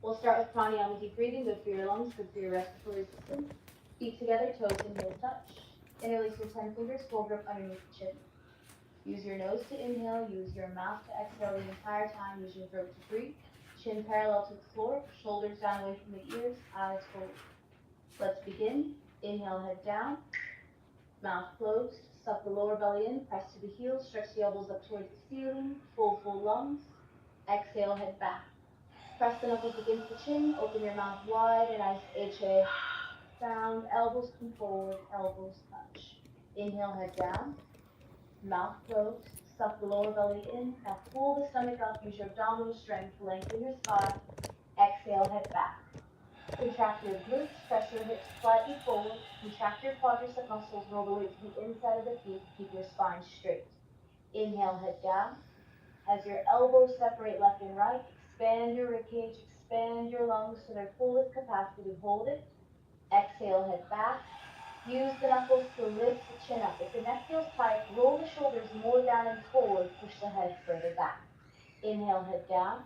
We'll start with pranayama, deep breathing, good for your lungs, good for your respiratory system. Feet together, toes and heels touch. Interlace your 10 fingers, full grip underneath the chin. Use your nose to inhale, use your mouth to exhale the entire time, use your throat to breathe. Chin parallel to the floor, shoulders down away from the ears, eyes forward. Let's begin. Inhale, head down. Mouth closed. Suck the lower belly in, press to the heels, stretch the elbows up towards the ceiling, full lungs. Exhale, head back. Press the knuckles against the chin, open your mouth wide, a nice HA sound. Elbows come forward, elbows touch. Inhale, head down. Mouth closed. Suck the lower belly in. Now pull the stomach up, use your abdominal strength, lengthen your spine. Exhale, head back. Contract your glutes, press your hips slightly forward. Contract your quadricep muscles, roll the weight to the inside of the feet. Keep your spine straight. Inhale, head down. As your elbows separate left and right, expand your ribcage, expand your lungs to their fullest capacity. Hold it. Exhale, head back. Use the knuckles to lift the chin up. If the neck feels tight, roll the shoulders more down and forward. Push the head further back. Inhale, head down.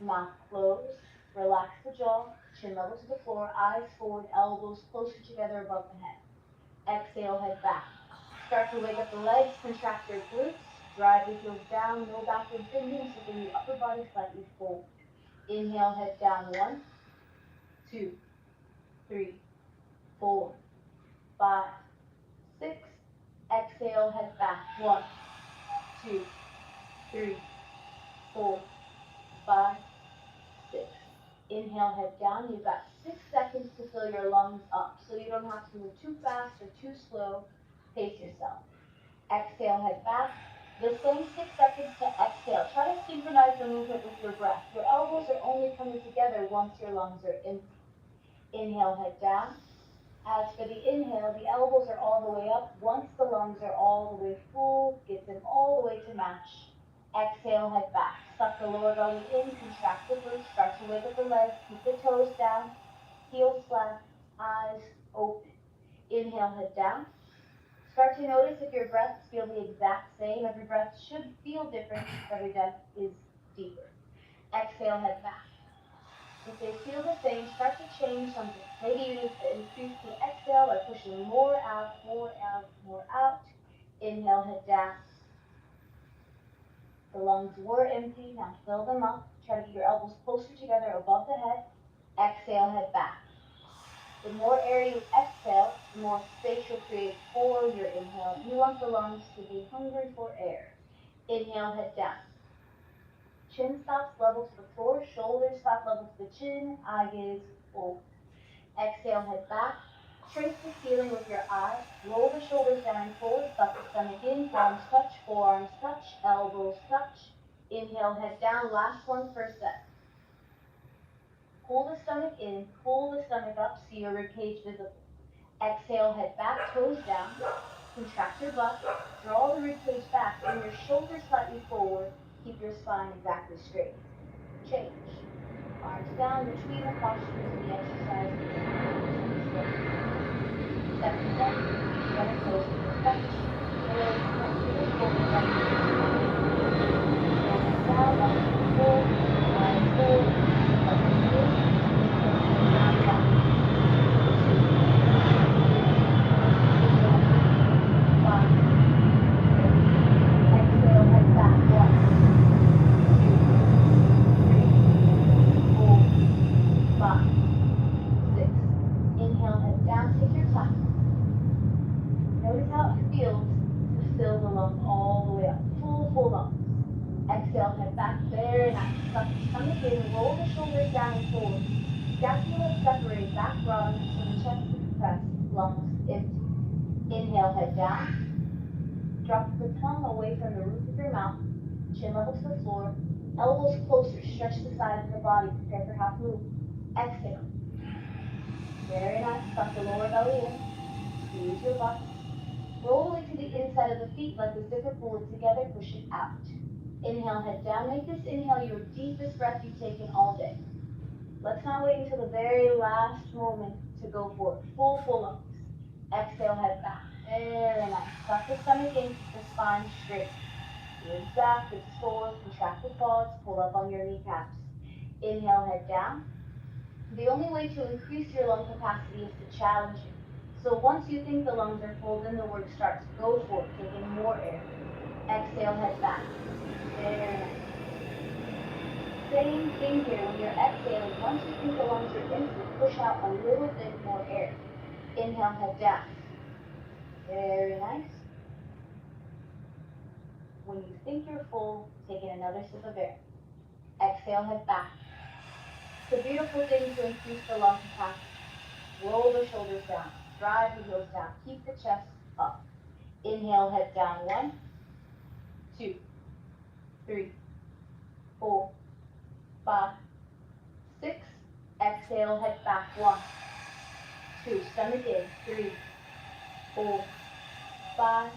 Mouth closed. Relax the jaw. Chin level to the floor. Eyes forward. Elbows closer together above the head. Exhale, head back. Start to wake up the legs. Contract your glutes. Drive your heels down. No backward bending. So bring the upper body slightly forward. Inhale, head down. 1, 2, 3, 4, 5, 6. Exhale, head back. 1, 2, 3, 4, 5, 6. Inhale, head down. You've got 6 seconds to fill your lungs up, so you don't have to move too fast or too slow. Pace yourself. Exhale, head back. The same 6 seconds to exhale. Try to synchronize the movement with your breath. Your elbows are only coming together once your lungs are empty. Inhale, head down. As for the inhale, the elbows are all the way up. Once the lungs are all the way full, get them all the way to match. Exhale, head back. Suck the lower belly in, contract the glutes, start to wake up the legs, keep the toes down, heels flat, eyes open. Inhale, head down. Start to notice if your breaths feel the exact same. Every breath should feel different. Every breath is deeper. Exhale, head back. If they feel the same, start to change something. Maybe you need to increase the exhale by pushing more out, more out, more out. Inhale, head down. The lungs were empty. Now fill them up. Try to get your elbows closer together above the head. Exhale, head back. The more air you exhale, the more space you'll create for your inhale. You want the lungs to be hungry for air. Inhale, head down. Chin stops level to the floor, shoulders stop level to the chin, eye gaze open. Exhale, head back. Trace the ceiling with your eyes. Roll the shoulders down and forward, suck the stomach in, palms touch, forearms touch, elbows touch. Inhale, head down. Last one for a set. Pull the stomach in, pull the stomach up, see your ribcage visible. Exhale, head back, toes down. Contract your butt, draw the ribcage back, bring your shoulders slightly forward. Keep your spine exactly straight. Change. Arms down between the postures of the exercise. Second set, together close to the touch. Legs come to the shoulder right. Shoulders down, legs forward, eyes forward. Exhale, head back, very nice. Suck the stomach in, roll the shoulders down and forward. Scapula separate, back broaden, so the chest is compressed, lungs empty. Inhale, head down. Drop the tongue away from the roof of your mouth, chin level to the floor, elbows closer, stretch the sides of the body, prepare for half move. Exhale. Very nice. Suck the lower belly in, squeeze your butt. Roll it to the inside of the feet like the zipper, pull it together, push it out. Inhale, head down. Make this inhale your deepest breath you've taken all day. Let's not wait until the very last moment to go for it. Full lungs. Exhale, head back. Very nice. Suck the stomach in, keep the spine straight. Ribs back, ribs forward, contract the quads, pull up on your kneecaps. Inhale, head down. The only way to increase your lung capacity is to challenge it. So once you think the lungs are full, then the work starts. Go for it, take in more air. Exhale, head back. Very nice. Same thing here. When you're exhaling, once you think the lungs are empty, push out a little bit more air. Inhale, head down. Very nice. When you think you're full, take in another sip of air. Exhale, head back. It's a beautiful thing to increase the lung capacity. Roll the shoulders down. Drive the heels down. Keep the chest up. Inhale, head down. 1, 2, 3, 4, 5, 6. Exhale, head back. 1, 2. Stomach in. 3, 4, 5,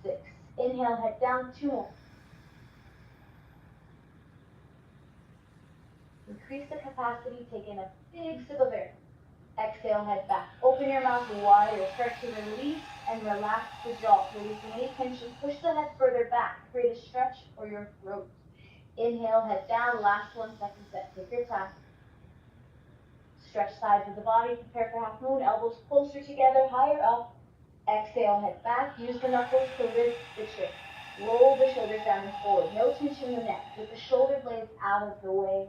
6. Inhale, head down. 2 more. Increase the capacity. Take in a big sip of air. Exhale, head back. Open your mouth wider. Start to release and relax the jaw. Releasing any tension. Push the head further back. Create a stretch for your throat. Inhale, head down. Last 1 second set. Take your time. Stretch sides of the body. Prepare for half moon. Elbows closer together, higher up. Exhale, head back. Use the knuckles to lift the chin. Roll the shoulders down and forward. No tension in the neck. Get the shoulder blades out of the way.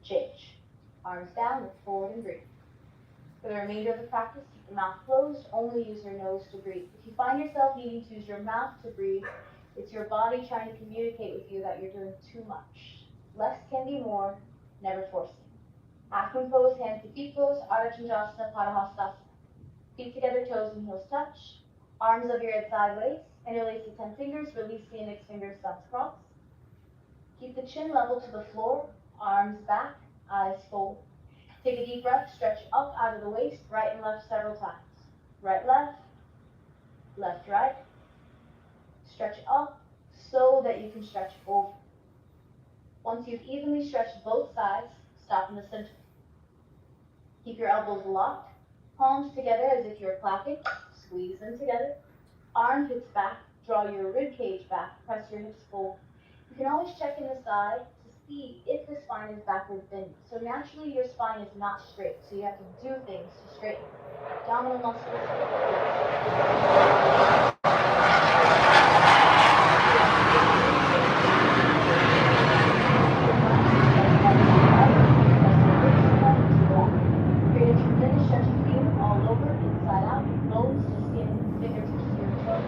Change. Arms down, look forward and breathe. For the remainder of the practice, keep the mouth closed. Only use your nose to breathe. If you find yourself needing to use your mouth to breathe, it's your body trying to communicate with you that you're doing too much. Less can be more, never forcing. Half moon pose, hands to feet pose, Ardha Chandrasana, Padahastasana. Feet together, toes and heels touch. Arms over your head sideways. Interlace the 10 fingers, release the index fingers, thumbs cross. Keep the chin level to the floor, arms back, eyes forward. Take a deep breath, stretch up out of the waist, right and left several times. Right, left, left, right. Stretch up so that you can stretch over. Once you've evenly stretched both sides, stop in the center. Keep your elbows locked, palms together as if you're clapping. Squeeze them together. Armpits back, draw your rib cage back, press your hips forward. You can always check in the side to see if the spine is backward bending. So naturally your spine is not straight, so you have to do things to straighten abdominal muscles. Create a tremendous stretching feeling all over, inside out, bones to skin, fingertips to your toes.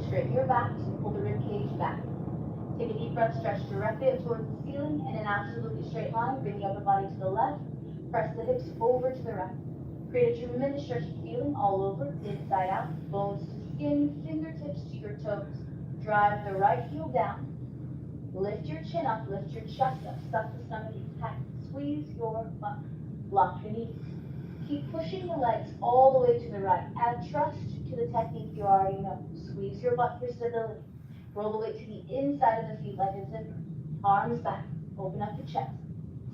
Straighten your back, pull the rib cage back. Take a deep breath, stretch directly up towards the ceiling, and in an absolutely straight line, bring the upper body to the left, press the hips over to the right. Create a tremendous stretching feeling all over, inside out, bones to skin, fingertips to your toes. Drive the right heel down, lift your chin up, lift your chest up, suck the stomach in tight, squeeze your butt, lock your knees. Keep pushing the legs all the way to the right. Add trust to the technique you already know. Squeeze your butt for stability. Roll the weight to the inside of the feet like a zipper. Arms back. Open up the chest.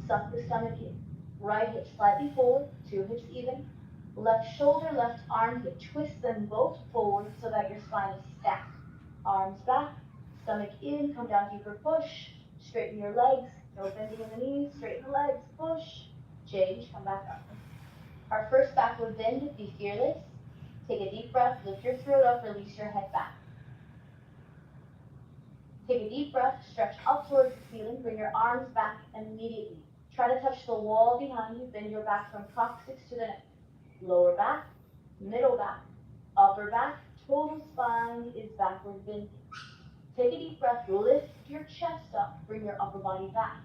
Suck the stomach in. Right hip slightly forward. 2 hips even. Left shoulder, left armpit. Twist them both forward so that your spine is stacked. Arms back. Stomach in. Come down deeper. Push. Straighten your legs. No bending in the knees. Straighten the legs. Push. Change. Come back up. Our first backward bend, be fearless. Take a deep breath, lift your throat up, release your head back. Take a deep breath, stretch up towards the ceiling, bring your arms back immediately. Try to touch the wall behind you, bend your back from coccyx to the neck. Lower back, middle back, upper back, total spine is backward bending. Take a deep breath, lift your chest up, bring your upper body back.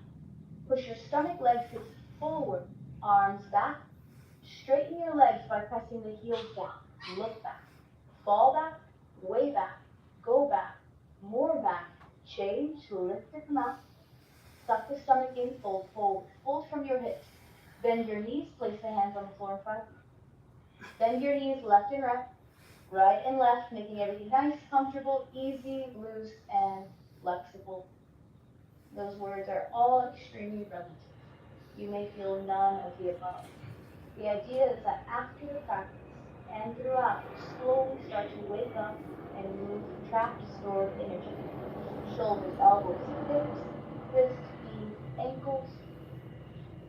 Push your stomach, legs, hips forward, arms back. Straighten your legs by pressing the heels down. Look back. Fall back, way back, go back, more back, change, lift it up. Suck the stomach in, fold forward. Fold from your hips. Bend your knees, place the hands on the floor in front of you. Bend your knees left and right and left, making everything nice, comfortable, easy, loose, and flexible. Those words are all extremely relative. You may feel none of the above. The idea is that after the practice and throughout, you slowly start to wake up and move trapped, stored energy. Shoulders, elbows, hips, wrists, knees, ankles.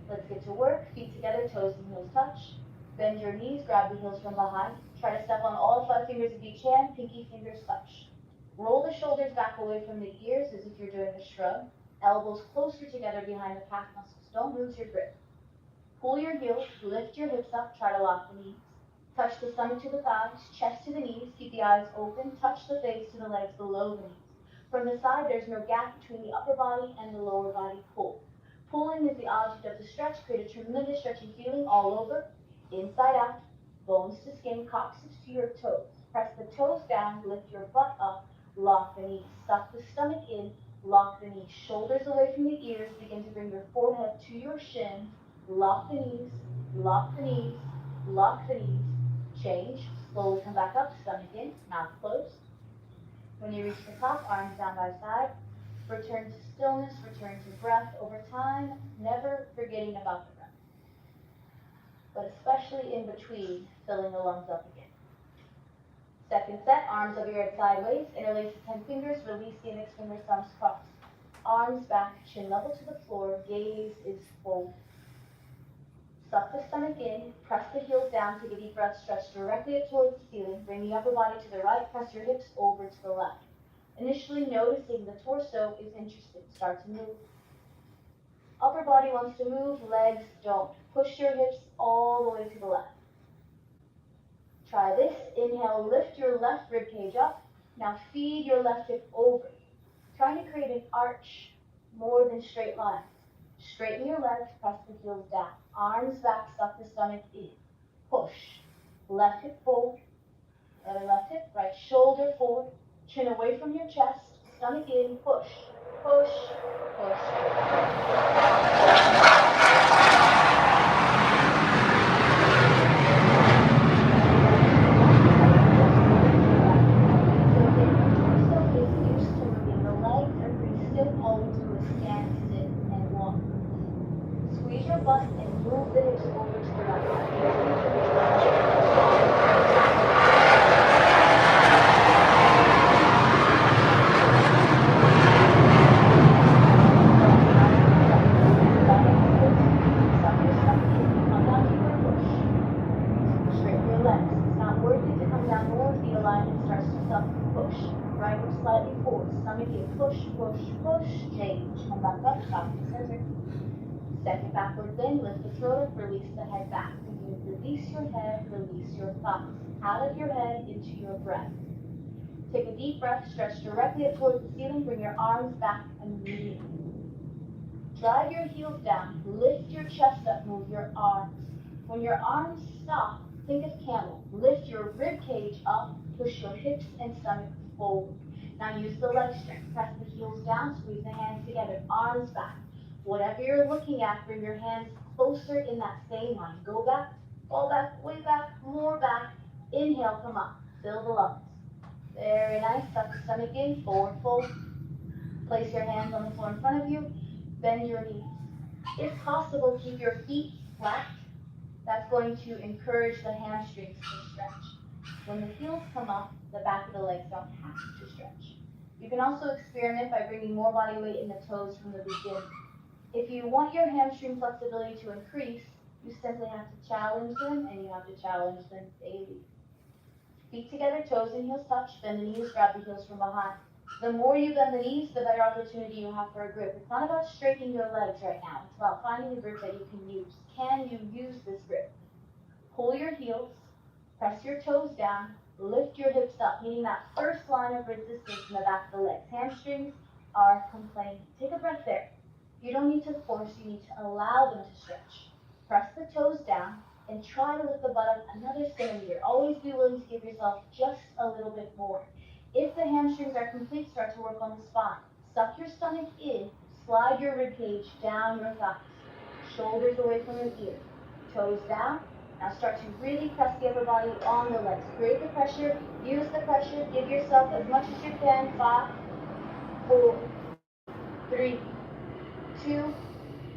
Let's get to work. Feet together, toes and heels touch. Bend your knees, grab the heels from behind. Try to step on all 5 fingers of each hand, pinky fingers touch. Roll the shoulders back away from the ears as if you're doing a shrug. Elbows closer together behind the calf muscles. Don't lose your grip. Pull your heels, lift your hips up, try to lock the knees. Touch the stomach to the thighs, chest to the knees, keep the eyes open, touch the face to the legs below the knees. From the side, there's no gap between the upper body and the lower body. Pull. Pulling is the object of the stretch. Create a tremendous stretching feeling all over, inside out, bones to skin, coccyx to your toes. Press the toes down, lift your butt up, lock the knees. Suck the stomach in, lock the knees. Shoulders away from the ears, begin to bring your forehead to your shin. Lock the knees, lock the knees, lock the knees. Change, slowly come back up, stomach in, mouth closed. When you reach the top, arms down by side. Return to stillness, return to breath over time, never forgetting about the breath. But especially in between, filling the lungs up again. Second set, arms over your head sideways, interlace the 10 fingers, release the index fingers, thumbs crossed. Arms back, chin level to the floor, gaze is forward. Suck the stomach in, press the heels down, take a deep breath, stretch directly up towards the ceiling, bring the upper body to the right, press your hips over to the left. Initially noticing the torso is interesting, start to move. Upper body wants to move, legs don't. Push your hips all the way to the left. Try this, inhale, lift your left rib cage up, now feed your left hip over. Trying to create an arch more than straight lines. Straighten your legs, press the heels down. Arms back, suck the stomach in. Push. Left hip forward. Other left hip, right shoulder forward. Chin away from your chest. Stomach in, push. Push. Push. Squeeze your butt and move the hips over to the right. Straighten your legs. It's not worth it to come down more. Feet alignment starts to suck. Push. Right hip slightly forward. Stomach in. Push, push, push. Change. Come back up. Back to center. Second backward bend, lift the throat up, release the head back. Release your head, release your thighs. Out of your head, into your breath. Take a deep breath, stretch directly up towards the ceiling, bring your arms back immediately. Drive your heels down, lift your chest up, move your arms. When your arms stop, think of camel. Lift your rib cage up, push your hips and stomach forward. Now use the leg strength. Press the heels down, squeeze the hands together, arms back. Whatever you're looking at, bring your hands closer in that same line. Go back, fall back, way back, more back. Inhale, come up, fill the lungs. Very nice, suck the stomach in, forward fold. Place your hands on the floor in front of you, bend your knees. If possible, keep your feet flat. That's going to encourage the hamstrings to stretch. When the heels come up, the back of the legs don't have to stretch. You can also experiment by bringing more body weight in the toes from the beginning. If you want your hamstring flexibility to increase, you simply have to challenge them, and you have to challenge them daily. Feet together, toes and heels touch, bend the knees, grab the heels from behind. The more you bend the knees, the better opportunity you have for a grip. It's not about straightening your legs right now. It's about finding a grip that you can use. Can you use this grip? Pull your heels, press your toes down, lift your hips up, meaning that first line of resistance in the back of the legs. Hamstrings are complaining. Take a breath there. You don't need to force, you need to allow them to stretch. Press the toes down, and try to lift the butt up another centimeter. Always be willing to give yourself just a little bit more. If the hamstrings are complete, start to work on the spine. Suck your stomach in, slide your rib cage down your thighs. Shoulders away from your ears. Toes down. Now start to really press the upper body on the legs. Create the pressure, use the pressure, give yourself as much as you can. 5, 4, 3, 2,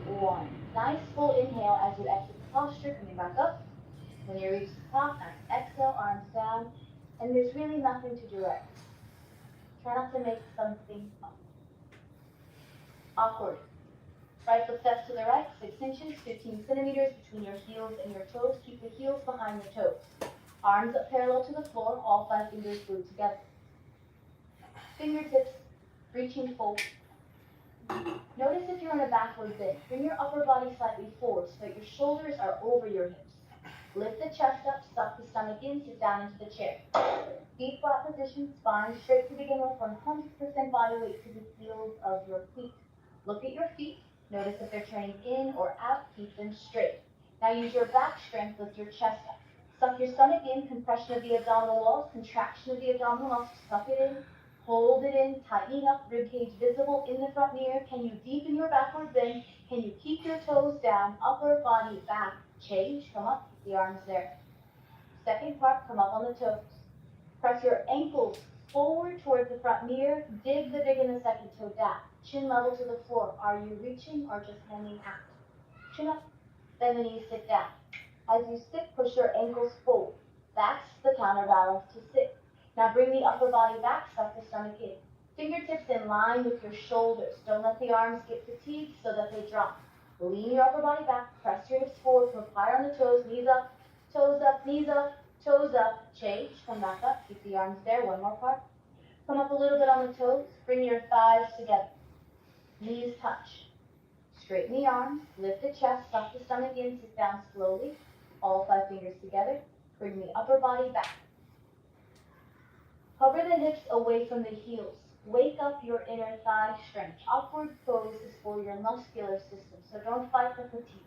1. Nice full inhale as you exit the posture, coming back up. When you reach the top, nice exhale, arms down. And there's really nothing to do right. Try not to make something awkward. Right foot steps to the right, 6 inches, 15 centimeters between your heels and your toes. Keep the heels behind the toes. Arms up parallel to the floor, all 5 fingers glued together. Fingertips reaching forward. Notice if you're in a backward bend. Bring your upper body slightly forward so that your shoulders are over your hips. Lift the chest up, suck the stomach in, sit down into the chair. Feet flat position, spine straight to begin with, 100% body weight to the heels of your feet. Look at your feet. Notice if they're turning in or out, keep them straight. Now use your back strength, lift your chest up. Suck your stomach in, compression of the abdominal walls, contraction of the abdominal muscles. Suck it in, hold it in, tightening up, ribcage visible in the front mirror. Can you deepen your backward bend? Can you keep your toes down, upper body back? Change, come up, keep the arms there. Second part, come up on the toes. Press your ankles forward towards the front mirror. Dig the big in the second toe down. Chin level to the floor. Are you reaching or just hanging out? Chin up. Bend the knees, sit down. As you sit, push your ankles forward. That's the counterbalance to sit. Now bring the upper body back, suck the stomach in. Fingertips in line with your shoulders. Don't let the arms get fatigued so that they drop. Lean your upper body back, press your hips forward, come higher on the toes, knees up, knees up, toes up, change, come back up, keep the arms there, one more part. Come up a little bit on the toes, bring your thighs together, knees touch. Straighten the arms, lift the chest, suck the stomach in, sit down slowly, all 5 fingers together, bring the upper body back. Hover the hips away from the heels. Wake up your inner thigh strength. Upward pose is for your muscular system, so don't fight the fatigue.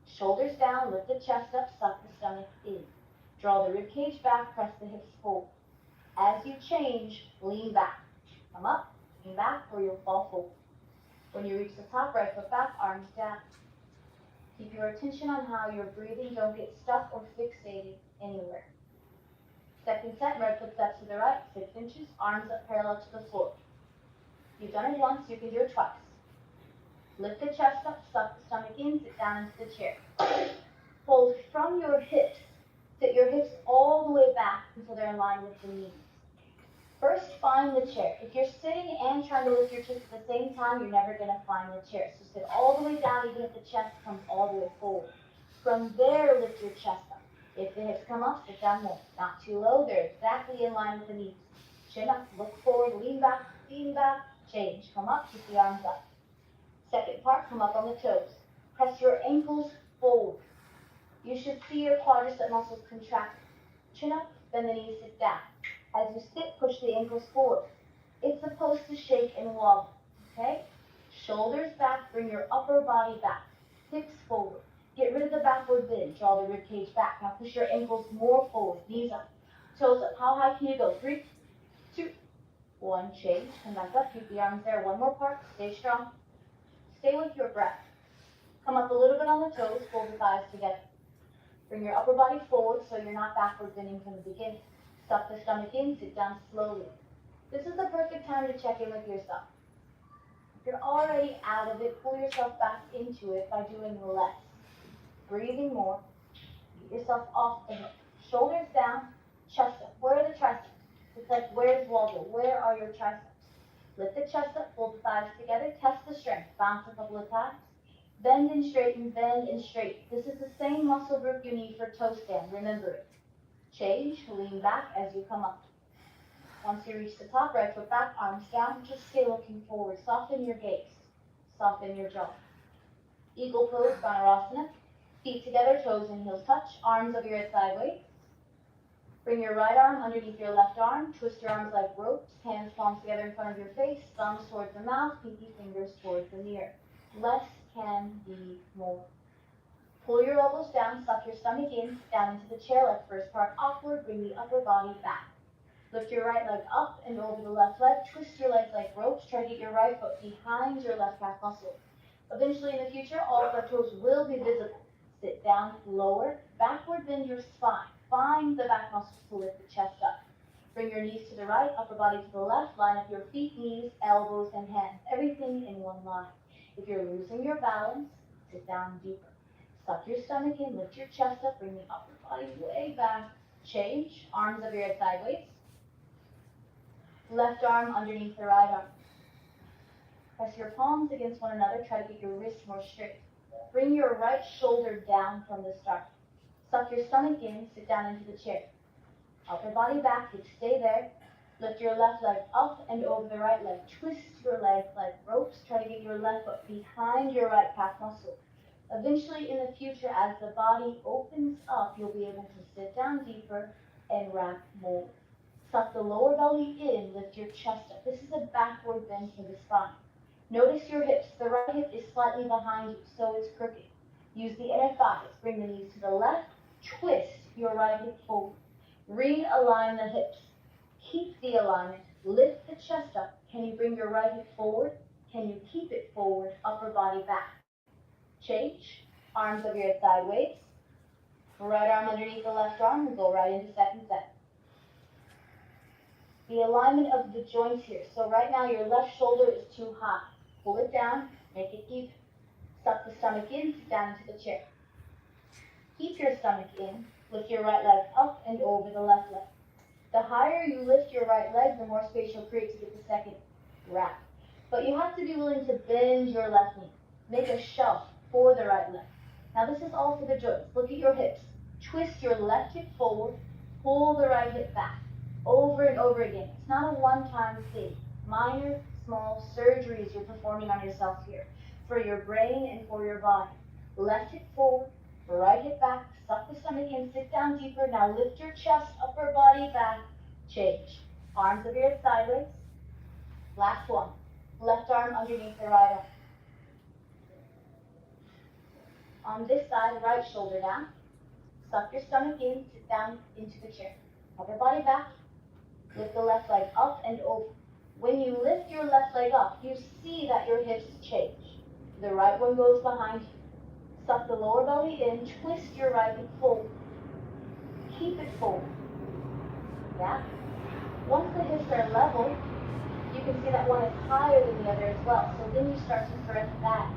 Shoulders down, lift the chest up, suck the stomach in. Draw the ribcage back, press the hips forward. As you change, lean back. Come up, lean back, or you'll fall forward. When you reach the top, right foot back, arms down. Keep your attention on how you're breathing. Don't get stuck or fixated anywhere. Second set, right foot steps to the right, 6 inches, arms up parallel to the floor. You've done it once, you can do it twice. Lift the chest up, suck the stomach in, sit down into the chair. Hold from your hips. Sit your hips all the way back until they're in line with the knees. First, find the chair. If you're sitting and trying to lift your chest at the same time, you're never going to find the chair. So sit all the way down, even if the chest comes all the way forward. From there, lift your chest up. If the hips come up, sit down more. Not too low, they're exactly in line with the knees. Chin up, look forward, lean back, change. Come up, keep the arms up. Second part, come up on the toes. Press your ankles forward. You should see your quadricep muscles contract. Chin up, bend the knees, sit down. As you sit, push the ankles forward. It's supposed to shake and wobble, okay? Shoulders back, bring your upper body back. Hips forward. Get rid of the backward bend. Draw the ribcage back. Now push your ankles more forward. Knees up. Toes up. How high can you go? 3, 2, 1. Change. Come back up. Keep the arms there. One more part. Stay strong. Stay with your breath. Come up a little bit on the toes. Pull the thighs together. Bring your upper body forward so you're not backward bending from the beginning. Suck the stomach in. Sit down slowly. This is the perfect time to check in with yourself. If you're already out of it, pull yourself back into it by doing less. Breathing more. Get yourself off the hip. Shoulders down, chest up. Where are the triceps? It's like, where's Waldo? Where are your triceps? Lift the chest up, pull the thighs together, test the strength. Bounce a couple of times. Bend and straighten, bend and straighten. This is the same muscle group you need for toe stand. Remember it. Change, lean back as you come up. Once you reach the top, right foot back, arms down, just stay looking forward. Soften your gaze. Soften your jaw. Eagle pose, Dhanurasana. Feet together, toes and heels touch. Arms over your head sideways. Bring your right arm underneath your left arm. Twist your arms like ropes. Hands palms together in front of your face. Thumbs towards the mouth. Pinky fingers towards the mirror. Less can be more. Pull your elbows down, suck your stomach in, down into the chair, let the first part upward, bring the upper body back. Lift your right leg up and over the left leg, twist your legs like ropes, try to get your right foot behind your left calf muscle. Eventually in the future, all of the toes will be visible. Sit down, lower, backward bend your spine. Find the back muscles to lift the chest up. Bring your knees to the right, upper body to the left, line up your feet, knees, elbows, and hands, everything in one line. If you're losing your balance, sit down deeper. Suck your stomach in, lift your chest up, bring the upper body way back. Change, arms over your head sideways. Left arm underneath the right arm. Press your palms against one another, try to get your wrists more straight. Bring your right shoulder down from the start. Suck your stomach in, sit down into the chair. Upper body back, you stay there. Lift your left leg up and over the right leg. Twist your legs like ropes, try to get your left foot behind your right calf muscle. Eventually in the future, as the body opens up, you'll be able to sit down deeper and wrap more. Suck the lower belly in, lift your chest up. This is a backward bend for the spine. Notice your hips. The right hip is slightly behind you, so it's crooked. Use the inner thighs. Bring the knees to the left. Twist your right hip forward. Realign the hips. Keep the alignment. Lift the chest up. Can you bring your right hip forward? Can you keep it forward? Upper body back. Change. Arms over your head sideways. Right arm underneath the left arm. We'll go right into second set. The alignment of the joints here. So right now your left shoulder is too high. Pull it down, make it even. Suck the stomach in, sit down into the chair. Keep your stomach in, lift your right leg up and over the left leg. The higher you lift your right leg, the more space you'll create to get the second wrap. But you have to be willing to bend your left knee. Make a shelf for the right leg. Now this is all for the joints. Look at your hips. Twist your left hip forward, pull the right hip back. Over and over again. It's not a one-time thing. Minor, small surgeries you're performing on yourself here for your brain and for your body. Left hip forward, right hip back, suck the stomach in, sit down deeper. Now lift your chest, upper body back, change. Arms over your head sideways. Last one. Left arm underneath the right arm. On this side, right shoulder down. Suck your stomach in, sit down into the chair. Upper body back. Lift the left leg up and over. When you lift your left leg up, you see that your hips change. The right one goes behind you. Suck the lower belly in, twist your right hip forward. Keep it forward. Yeah? Once the hips are level, you can see that one is higher than the other as well. So then you start to correct that.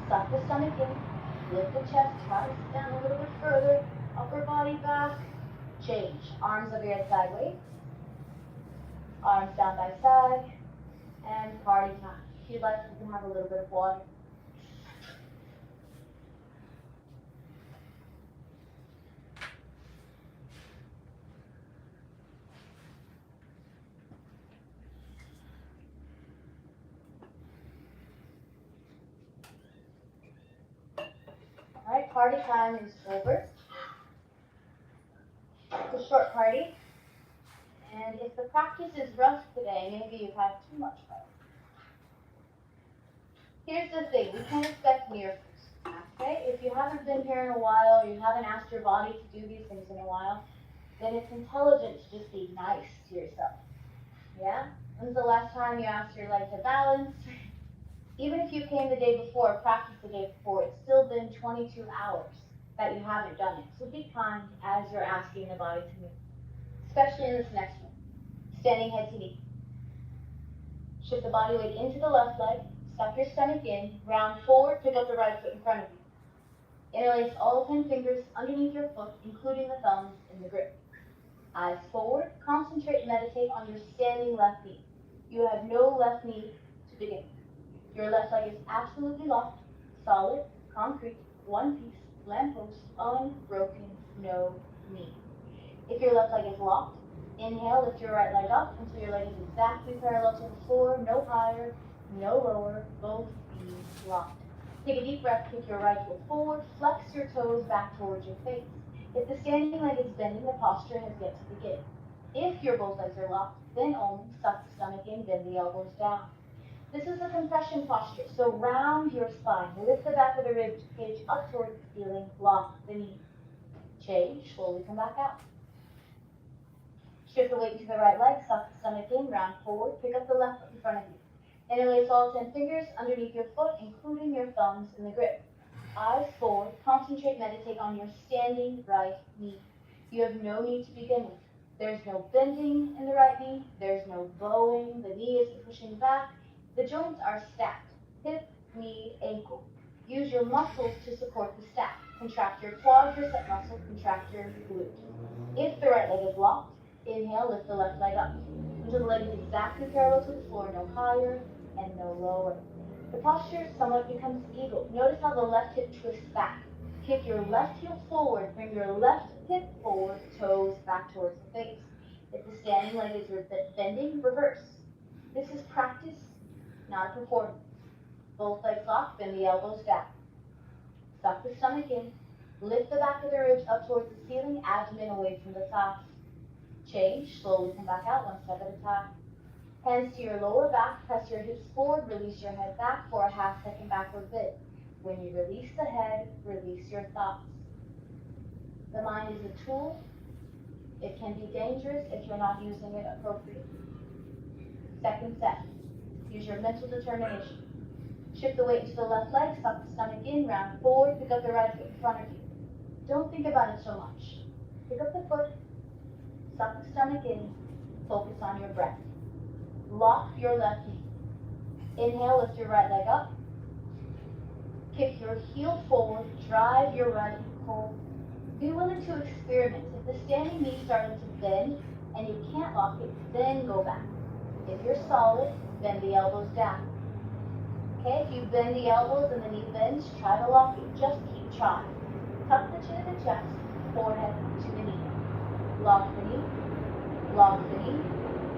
Suck the stomach in, lift the chest, try to sit down a little bit further. Upper body back, change. Arms over your head sideways. Arms down by side, and party time. If you'd like, you can have a little bit of water. All right, party time is over. It's a short party. And if the practice is rough today, maybe you've had too much fun. Here's the thing, we can't expect miracles, okay? If you haven't been here in a while, or you haven't asked your body to do these things in a while, then it's intelligent to just be nice to yourself, yeah? When's the last time you asked your leg to balance? Even if you came the day before, practiced the day before, it's still been 22 hours that you haven't done it. So be kind as you're asking the body to move, especially in this next one. Standing head to knee. Shift the body weight into the left leg, suck your stomach in, round forward, pick up the right foot in front of you. Interlace all 10 fingers underneath your foot, including the thumbs in the grip. Eyes forward, concentrate and meditate on your standing left knee. You have no left knee to begin with. Your left leg is absolutely locked, solid, concrete, one piece, lamppost, unbroken, no knee. If your left leg is locked, inhale, lift your right leg up until your leg is exactly parallel to the floor, no higher, no lower, both knees locked. Take a deep breath, kick your right foot forward, flex your toes back towards your face. If the standing leg is bending, the posture has yet to begin. If your both legs are locked, then only suck the stomach in, bend the elbows down. This is a compression posture, so round your spine. Lift the back of the rib cage up towards the ceiling, lock the knee. Change, slowly come back out. Shift the weight to the right leg, suck the stomach in, round forward, pick up the left foot in front of you. Interlace all 10 fingers underneath your foot, including your thumbs in the grip. Eyes forward, concentrate, meditate on your standing right knee. You have no need to begin with. There's no bending in the right knee, there's no bowing, the knee isn't pushing back. The joints are stacked, hip, knee, ankle. Use your muscles to support the stack. Contract your quadricep muscle, contract your glute. If the right leg is locked, inhale, lift the left leg up until the leg is exactly parallel to the floor, no higher and no lower. The posture somewhat becomes eagle. Notice how the left hip twists back. Kick your left heel forward, bring your left hip forward, toes back towards the face. If the standing leg is bending, reverse. This is practice, not a performance. Both legs locked, bend the elbows down. Suck the stomach in. Lift the back of the ribs up towards the ceiling, abdomen away from the thighs. Change, slowly come back out one step at a time. Hands to your lower back, press your hips forward, release your head back for a half-second backward bend. When you release the head, release your thoughts. The mind is a tool. It can be dangerous if you're not using it appropriately. Second set. Use your mental determination. Shift the weight to the left leg, suck the stomach in, round forward, pick up the right foot in front of you. Don't think about it so much. Pick up the foot, suck the stomach in, focus on your breath. Lock your left knee. Inhale, lift your right leg up. Kick your heel forward, drive your right ankle. Be willing to experiment. If the standing knee started to bend and you can't lock it, then go back. If you're solid, bend the elbows down. Okay, if you bend the elbows and the knee bends, try to lock it. Just keep trying. Tuck the chin in the chest, forehead to the knee. Lock the knee, lock the knee,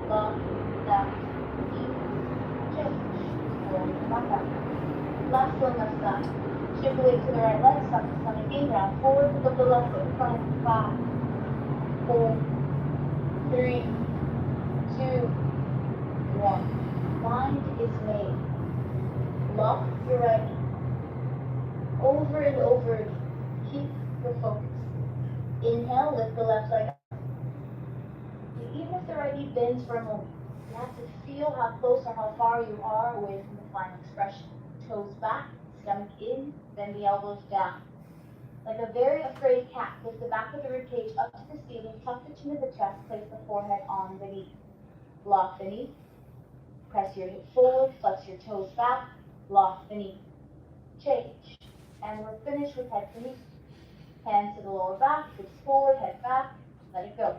lock that knee. Change. Slowly come back up. Last one, left side. Shift the weight to the right leg, suck the stomach in, round forward, pick up the left foot in front of you. 5, 4, 3, 2, 1. Mind is made. Lock your right knee. Over and over again. Keep your focus. Inhale, lift the left leg up. Even if the right knee bends for a moment, you have to feel how close or how far you are away from the final expression. Toes back, stomach in, bend the elbows down. Like a very afraid cat, lift the back of the rib cage up to the ceiling, tuck the chin to the chest, place the forehead on the knee. Lock the knee. Press your hip forward, flex your toes back, lock the knee. Change. And we're finished with head to knee. Hands to the lower back, hips forward, head back, let it go.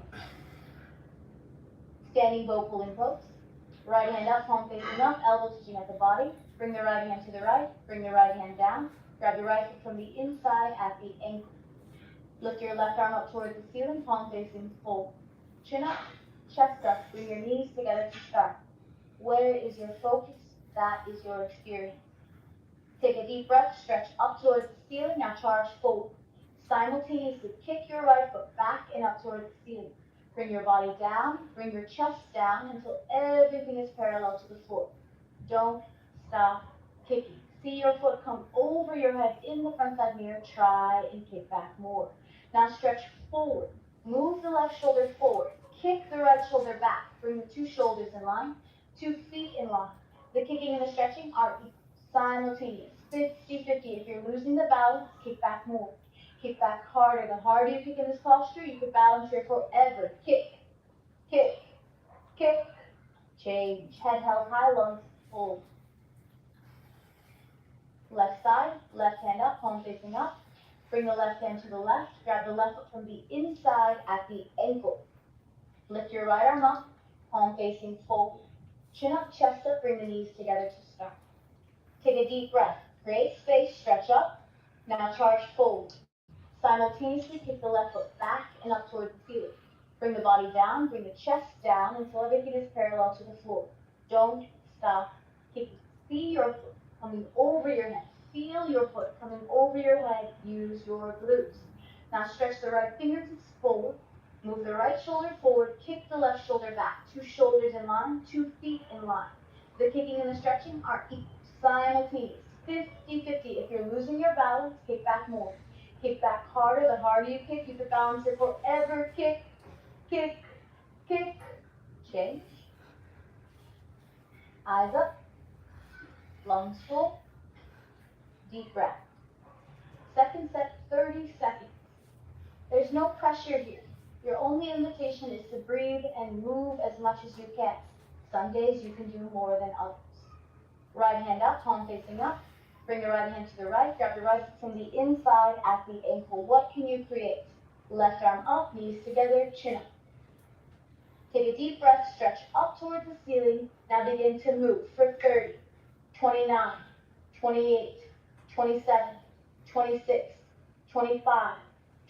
Standing bow pulling pose. Right hand up, palm facing up, elbow touching at the body. Bring the right hand to the right, bring the right hand down. Grab the right foot from the inside at the ankle. Lift your left arm up toward the ceiling, palm facing forward. Chin up, chest up, bring your knees together to start. Where is your focus? That is your experience. Take a deep breath, stretch up towards the ceiling, now charge forward. Simultaneously kick your right foot back and up towards the ceiling. Bring your body down, bring your chest down until everything is parallel to the floor. Don't stop kicking. See your foot come over your head in the front side mirror. Try and kick back more. Now stretch forward. Move the left shoulder forward. Kick the right shoulder back. Bring the two shoulders in line, 2 feet in line. The kicking and the stretching are simultaneous. 50-50. If you're losing the balance, kick back more. Kick back harder. The harder you kick in this posture, you could balance here forever. Kick, kick, kick. Change. Head held high, lungs full. Left side, left hand up, palm facing up. Bring the left hand to the left. Grab the left foot from the inside at the ankle. Lift your right arm up, palm facing forward. Chin up, chest up, bring the knees together to start. Take a deep breath. Create space, stretch up. Now charge forward. Simultaneously kick the left foot back and up towards the ceiling. Bring the body down, bring the chest down until everything is parallel to the floor. Don't stop kicking. See your foot coming over your head. Feel your foot coming over your head. Use your glutes. Now stretch the right fingertips forward. Move the right shoulder forward. Kick the left shoulder back. 2 shoulders in line, 2 feet in line. The kicking and the stretching are simultaneous, 50-50. If you're losing your balance, kick back more. Kick back harder. The harder you kick, you can balance it forever. Kick, kick, kick. Change. Eyes up. Lungs full. Deep breath. Second set, 30 seconds. There's no pressure here. Your only invitation is to breathe and move as much as you can. Some days you can do more than others. Right hand up, palm facing up. Bring the right hand to the right. Grab the right foot from the inside at the ankle. What can you create? Left arm up, knees together, chin up. Take a deep breath, stretch up towards the ceiling. Now begin to move for 30, 29, 28, 27, 26, 25,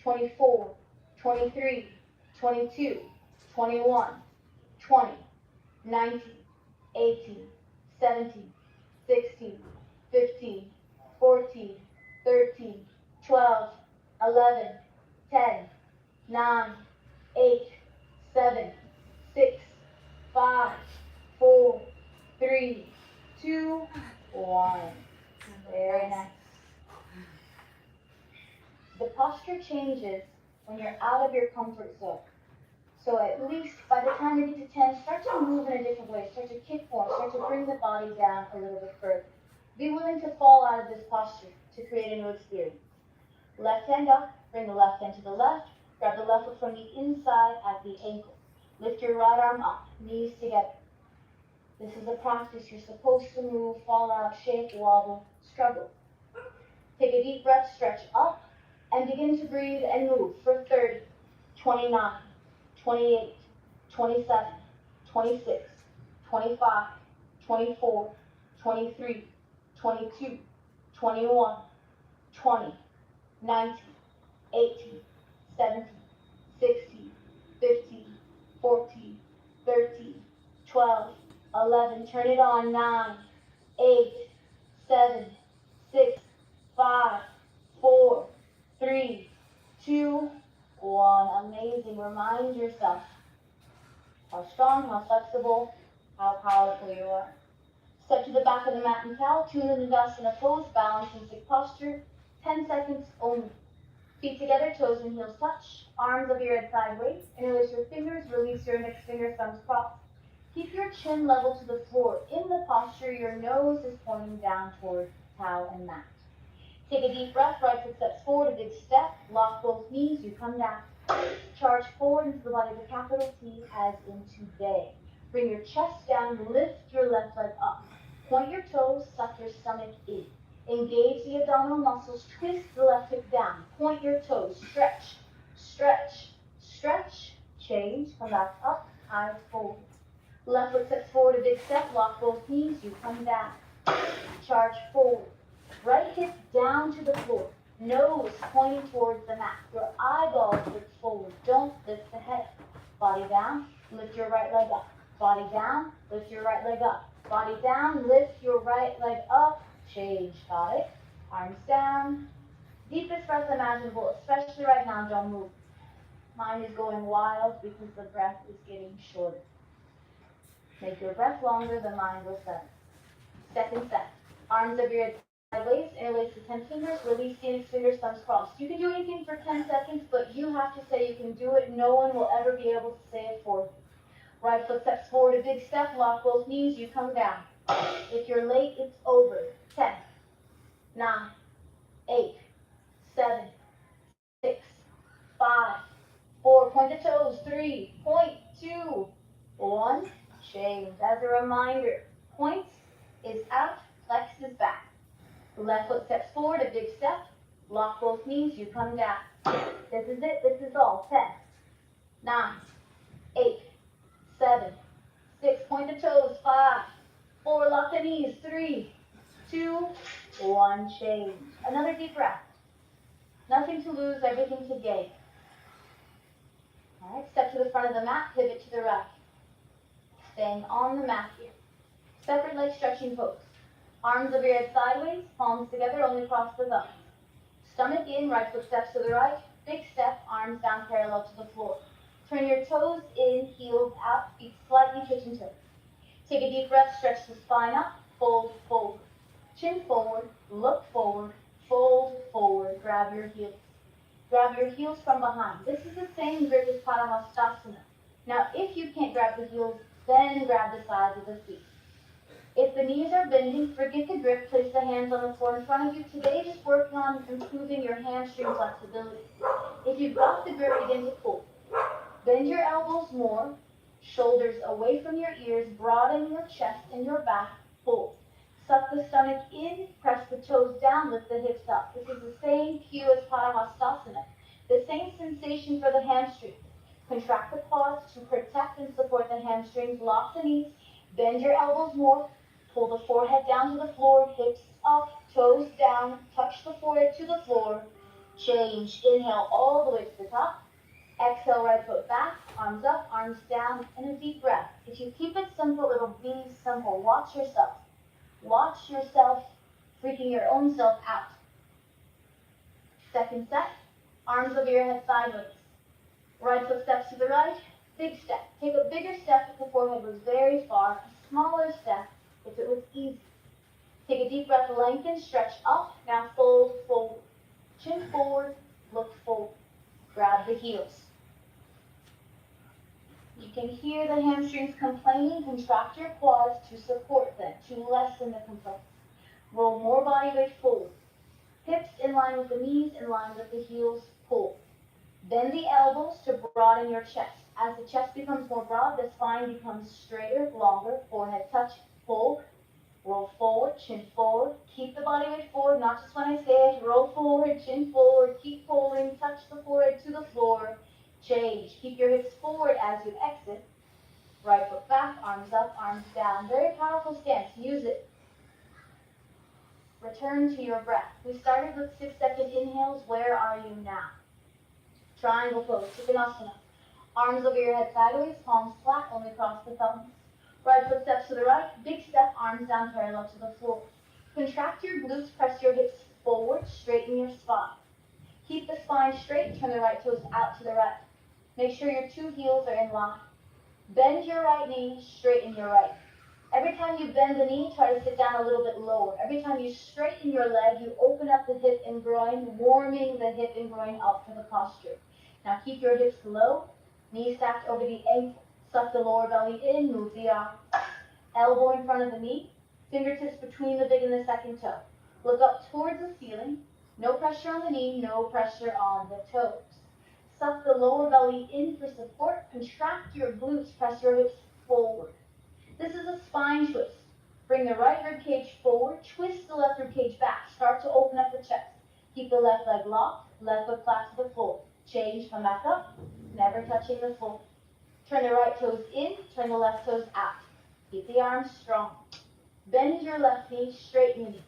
24, 23, 22, 21, 20, 19, 18, 17, 16, 15, 14, 13, 12, 11, 10, 9, 8, 7, 6, 5, 4, 3, 2, 1. Very nice. The posture changes when you're out of your comfort zone. So at least by the time you get to 10, start to move in a different way. Start to kick more. Start to bring the body down a little bit further. Be willing to fall out of this posture to create a new experience. Left hand up. Bring the left hand to the left. Grab the left foot from the inside at the ankle. Lift your right arm up. Knees together. This is a practice. You're supposed to move, fall out, shake, wobble, struggle. Take a deep breath, stretch up, and begin to breathe and move for 30, 29, 28, 27, 26, 25, 24, 23, 22, 21, 20, 19, 18, 17, 16, 15, 14, 13, 12, 11. Turn it on. 9, 8, 7, 6, 5, 4, 3, 2, 1. Amazing. Remind yourself how strong, how flexible, how powerful you are. Step to the back of the mat and cow. Tune in the dust in a pose. Balance in stick posture. 10 seconds only. Feet together, toes and heels touch. Arms over your head sideways. Interlace your fingers. Release your index finger, thumbs crossed. Keep your chin level to the floor. In the posture, your nose is pointing down toward cow and mat. Take a deep breath. Right foot steps forward, a big step. Lock both knees. You come down. Charge forward into the body of the capital T as in today. Bring your chest down. Lift your left leg up. Point your toes. Suck your stomach in. Engage the abdominal muscles. Twist the left hip down. Point your toes. Stretch, stretch, stretch. Change. Come back up. Eyes forward. Left foot steps forward, a big step. Lock both knees. You come down. Charge forward. Right hip down to the floor. Nose pointing towards the mat. Your eyeballs look forward. Don't lift the head. Body down. Lift your right leg up. Body down. Lift your right leg up. Body down. Lift your right leg up. Change. Got it? Arms down. Deepest breath imaginable, especially right now. Don't move. Mind is going wild because the breath is getting shorter. Make your breath longer, the mind will settle. Second set. Arms over your head sideways, interlace the 10 fingers, release the index fingers, thumbs crossed. You can do anything for 10 seconds, but you have to say you can do it. No one will ever be able to say it for you. Right foot steps forward, a big step, lock both knees, you come down. If you're late, it's over. 10, 9, 8, 7, 6, 5, 4, point the toes, 3, point, 2, 1, change. As a reminder, points is out, flex is back. Left foot steps forward, a big step, lock both knees, you come down. This is it, this is all. 10, 9, 8, 7, 6, point the toes, 5, 4, lock the knees, 3, 2, 1, change. Another deep breath. Nothing to lose, everything to gain. All right, step to the front of the mat, pivot to the right. Staying on the mat here. Separate leg stretching pose. Arms over your head sideways, palms together, only cross the thumbs. Stomach in, right foot steps to the right. Big step, arms down parallel to the floor. Turn your toes in, heels out, feet slightly kitchen toes. Take a deep breath, stretch the spine up, fold forward. Chin forward, look forward, fold forward, grab your heels. Grab your heels from behind. This is the same grip as Padangusthasana. Now, if you can't grab the heels, then grab the sides of the feet. If the knees are bending, forget the grip, place the hands on the floor in front of you. Today, just working on improving your hamstring flexibility. If you've got the grip, begin to pull. Bend your elbows more, shoulders away from your ears, broaden your chest and your back, pull. Suck the stomach in, press the toes down, lift the hips up. This is the same cue as Padangusthasana. The same sensation for the hamstrings. Contract the quads to protect and support the hamstrings. Lock the knees, bend your elbows more, pull the forehead down to the floor, hips up, toes down, touch the forehead to the floor. Change. Inhale all the way to the top. Exhale, right foot back, arms up, arms down, and a deep breath. If you keep it simple, it'll be simple. Watch yourself. Watch yourself freaking your own self out. Second set, arms over your head sideways. Right foot steps to the right, big step. Take a bigger step if the forehead was very far, a smaller step if it was easy. Take a deep breath, lengthen, stretch up. Now fold forward. Chin forward, look forward. Grab the heels. You can hear the hamstrings complaining. Contract your quads to support them, to lessen the complaints. Roll more body weight forward. Hips in line with the knees, in line with the heels, pull. Bend the elbows to broaden your chest. As the chest becomes more broad, the spine becomes straighter, longer, forehead touch, pull. Roll forward, chin forward. Keep the body weight forward, not just when I say it. Roll forward, chin forward, keep pulling, touch the forehead to the floor. Change. Keep your hips forward as you exit. Right foot back, arms up, arms down. Very powerful stance. Use it. Return to your breath. We started with 6-second inhales. Where are you now? Triangle pose, Trikonasana. Arms over your head sideways, palms flat, only cross the thumbs. Right foot steps to the right, big step, arms down parallel to the floor. Contract your glutes, press your hips forward, straighten your spine. Keep the spine straight, turn the right toes out to the right. Make sure your two heels are in line. Bend your right knee, straighten your right. Every time you bend the knee, try to sit down a little bit lower. Every time you straighten your leg, you open up the hip and groin, warming the hip and groin up for the posture. Now keep your hips low, knees stacked over the ankle. Suck the lower belly in, move the arm. Elbow in front of the knee, fingertips between the big and the second toe. Look up towards the ceiling. No pressure on the knee, no pressure on the toes. Suck the lower belly in for support. Contract your glutes, press your hips forward. This is a spine twist. Bring the right rib cage forward, twist the left rib cage back. Start to open up the chest. Keep the left leg locked, left foot flat to the floor. Change, come back up, never touching the floor. Turn the right toes in, turn the left toes out. Keep the arms strong. Bend your left knee, straighten your knee.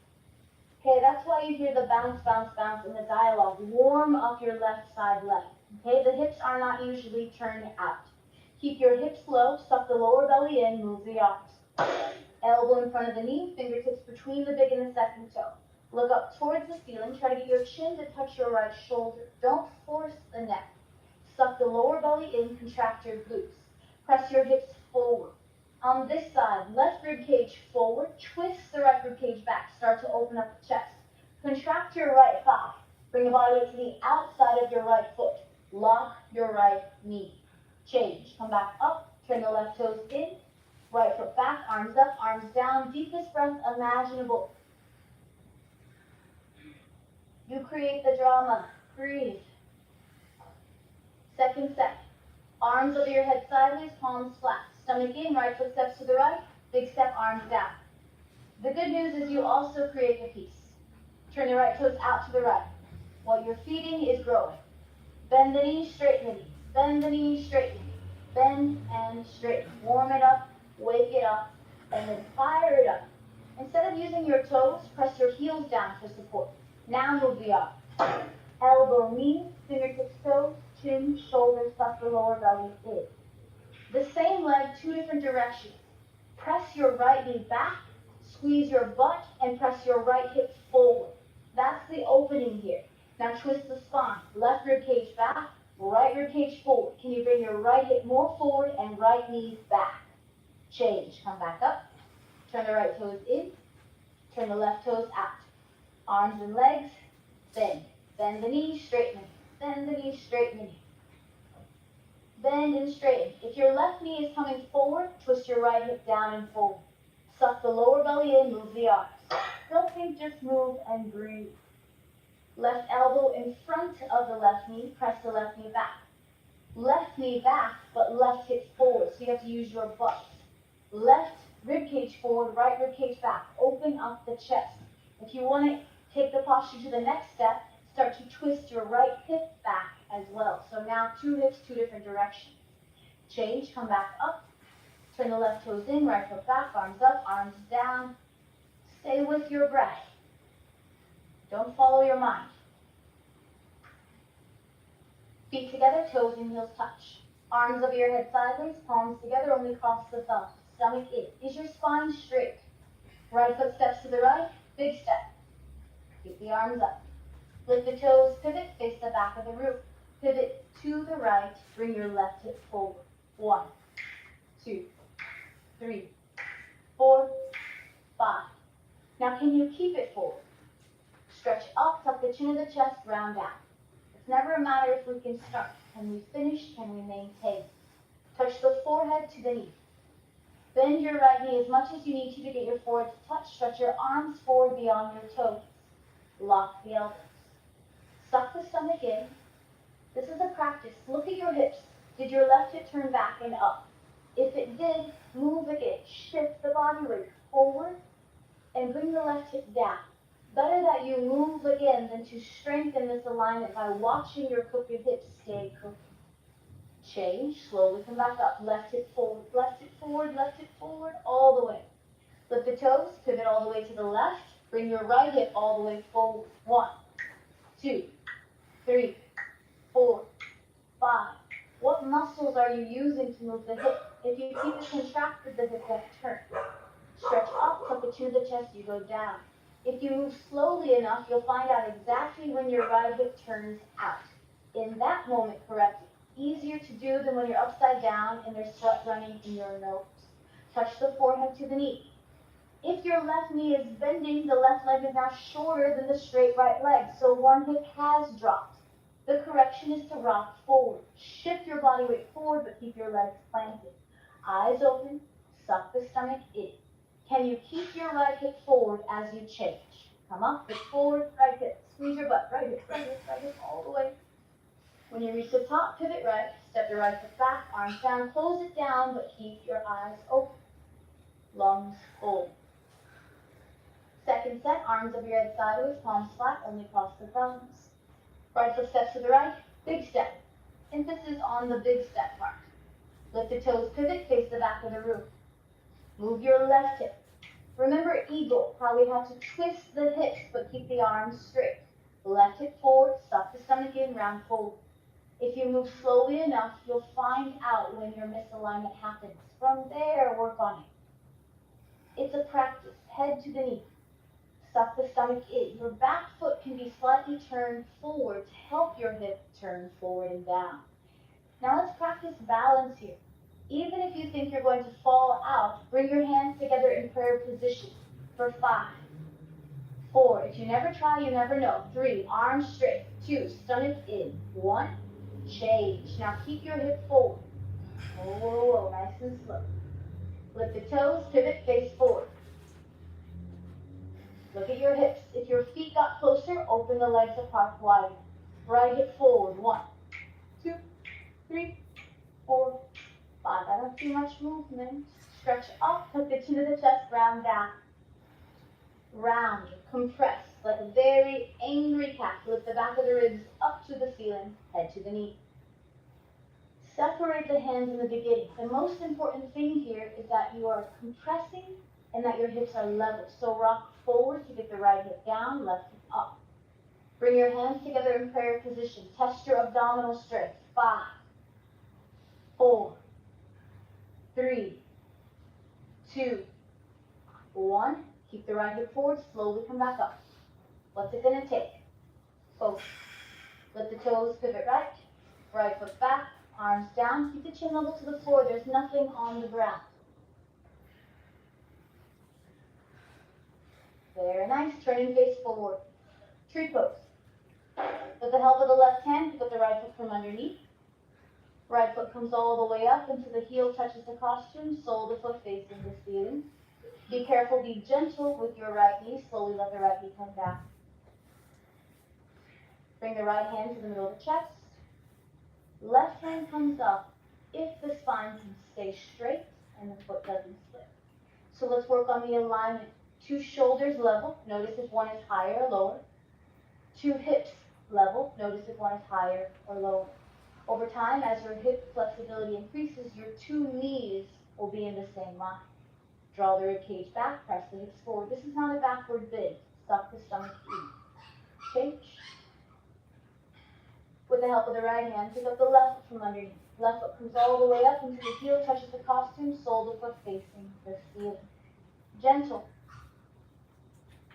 Okay, that's why you hear the bounce, bounce, bounce in the dialogue. Warm up your left side leg. Okay, the hips are not usually turned out. Keep your hips low, suck the lower belly in, move the arms. Elbow in front of the knee, fingertips between the big and the second toe. Look up towards the ceiling, try to get your chin to touch your right shoulder. Don't force the neck. Suck the lower belly in, contract your glutes. Press your hips forward. On this side, left rib cage forward, twist the right rib cage back. Start to open up the chest. Contract your right thigh. Bring the body weight to the outside of your right foot. Lock your right knee. Change. Come back up. Turn the left toes in. Right foot back. Arms up, arms down. Deepest breath imaginable. You create the drama. Breathe. Second set. Arms over your head sideways, palms flat. Stomach in, right foot steps to the right. Big step, arms down. The good news is you also create the peace. Turn your right toes out to the right. What you're feeding is growing. Bend the knees, straighten the knees. Bend the knees, straighten the knees. Bend and straighten. Warm it up, wake it up, and then fire it up. Instead of using your toes, press your heels down for support. Now move the arms. Elbow, knee, fingertips, toes, chin, shoulders, tuck the lower belly in. The same leg, two different directions. Press your right knee back, squeeze your butt, and press your right hip forward. That's the opening here. Now twist the spine. Left rib cage back, right rib cage forward. Can you bring your right hip more forward and right knee back? Change. Come back up. Turn the right toes in. Turn the left toes out. Arms and legs. Bend. Bend the knees, straighten. Bend the knees, straighten the knee. Bend and straighten. If your left knee is coming forward, twist your right hip down and forward. Suck the lower belly in, move the arms. Don't think, just move and breathe. Left elbow in front of the left knee, press the left knee back. Left knee back, but left hip forward, so you have to use your butt. Left rib cage forward, right rib cage back. Open up the chest. If you want to take the posture to the next step, start to twist your right hip back as well. So now 2 hips, 2 different directions. Change, come back up. Turn the left toes in, right foot back, arms up, arms down. Stay with your breath. Don't follow your mind. Feet together, toes and heels touch. Arms over your head sideways, palms together, only cross the thumbs. Stomach in. Is your spine straight? Right foot steps to the right, big step. Keep the arms up. Lift the toes, pivot, face the back of the room. Pivot to the right, bring your left hip forward. 1, 2, 3, 4, 5. Now can you keep it forward? Stretch up, tuck the chin of the chest, round down. It's never a matter if we can start. Can we finish? Can we maintain? Touch the forehead to the knee. Bend your right knee as much as you need to get your forehead to touch. Stretch your arms forward beyond your toes. Lock the elbows. Suck the stomach in. This is a practice. Look at your hips. Did your left hip turn back and up? If it did, move again. Shift the body weight forward and bring the left hip down. Better that you move again than to strengthen this alignment by watching your crooked hips stay crooked. Change. Slowly come back up. Left hip forward, left hip forward, left hip forward, all the way. Lift the toes, pivot all the way to the left. Bring your right hip all the way forward. 1, 2, 3, 4, 5. What muscles are you using to move the hip? If you keep it contracted, the hip won't turn. Stretch up, tuck the chin of the chest, you go down. If you move slowly enough, you'll find out exactly when your right hip turns out. In that moment, correct it. Easier to do than when you're upside down and there's sweat running in your nose. Touch the forehead to the knee. If your left knee is bending, the left leg is now shorter than the straight right leg, so one hip has dropped. The correction is to rock forward. Shift your body weight forward, but keep your legs planted. Eyes open, suck the stomach in. Can you keep your right hip forward as you change? Come up, hip forward, right hip. Squeeze your butt, right hip, right hip, right hip, all the way. When you reach the top, pivot right, step your right foot back, arms down, close it down, but keep your eyes open. Lungs full. Second set, arms over your head sideways, palms flat, only cross the thumbs. Right foot steps to the right, big step. Emphasis on the big step part. Lift the toes, pivot, face the back of the room. Move your left hip. Remember eagle, how we have to twist the hips, but keep the arms straight. Left hip forward, suck the stomach in, round forward. If you move slowly enough, you'll find out when your misalignment happens. From there, work on it. It's a practice. Head to the knee. Suck the stomach in. Your back foot can be slightly turned forward to help your hip turn forward and down. Now let's practice balance here. Even if you think you're going to fall out, bring your hands together in prayer position for 5, 4. If you never try, you never know. 3, arms straight. 2, stomach in. 1, change. Now keep your hip forward. Whoa, whoa, whoa, nice and slow. Lift the toes, pivot, face forward. Look at your hips. If your feet got closer, open the legs apart wider. Right hip forward. 1, 2, 3, 4, 5. I don't see much movement. Stretch up, tuck the chin of the chest, round down. Round, compress, like a very angry cat. Lift the back of the ribs up to the ceiling, head to the knee. Separate the hands in the beginning. The most important thing here is that you are compressing and that your hips are level. So rock forward to get the right hip down, left hip up. Bring your hands together in prayer position. Test your abdominal strength. 5, 4, 3, 2, 1. Keep the right hip forward. Slowly come back up. What's it going to take? Focus. Let the toes pivot right. Right foot back. Arms down. Keep the chin level to the floor. There's nothing on the ground. Very nice. Turning face forward. Tree pose. With the help of the left hand, pick up the right foot from underneath. Right foot comes all the way up until the heel touches the costume, sole of the foot facing the ceiling. Be careful, be gentle with your right knee. Slowly let the right knee come down. Bring the right hand to the middle of the chest. Left hand comes up if the spine can stay straight and the foot doesn't slip. So let's work on the alignment. 2 shoulders level. Notice if one is higher or lower. 2 hips level. Notice if one is higher or lower. Over time, as your hip flexibility increases, your 2 knees will be in the same line. Draw the ribcage back, press the hips forward. This is not a backward bend. Suck the stomach in. Change. With the help of the right hand, pick up the left foot from underneath. Left foot comes all the way up until the heel touches the costume, sole of the foot facing the ceiling. Gentle.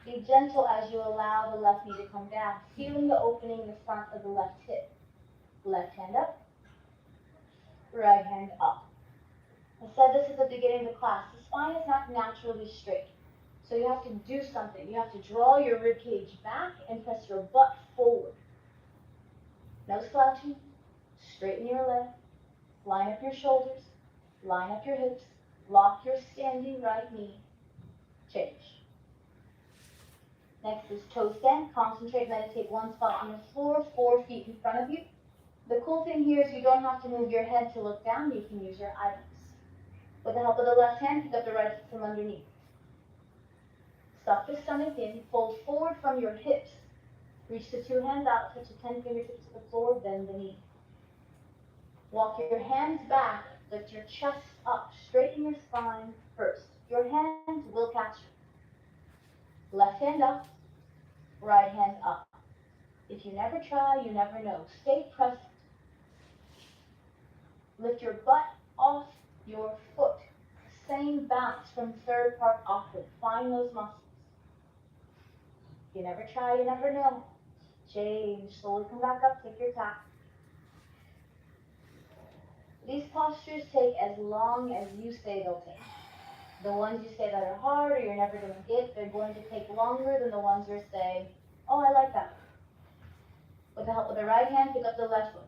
Be gentle as you allow the left knee to come down, feeling the opening in the front of the left hip. Left hand up, right hand up. I said this at the beginning of the class. The spine is not naturally straight. So you have to do something. You have to draw your ribcage back and press your butt forward. No slouching. Straighten your leg. Line up your shoulders. Line up your hips. Lock your standing right knee. Change. Next is toe stand. Concentrate, meditate one spot on the floor, 4 feet in front of you. The cool thing here is you don't have to move your head to look down. You can use your eyelids. With the help of the left hand, pick up the right foot from underneath. Suck the stomach in. Fold forward from your hips. Reach the 2 hands out. Touch the 10 fingertips to the floor. Bend the knee. Walk your hands back. Lift your chest up. Straighten your spine first. Your hands will catch you. Left hand up. Right hand up. If you never try, you never know. Stay present. Lift your butt off your foot. Same bounce from third part octave. Find those muscles. You never try, you never know. Change. Slowly come back up. Take your time. These postures take as long as you say they'll take. The ones you say that are hard or you're never going to get, they're going to take longer than the ones you're saying, oh, I like that. With the help of the right hand, pick up the left one.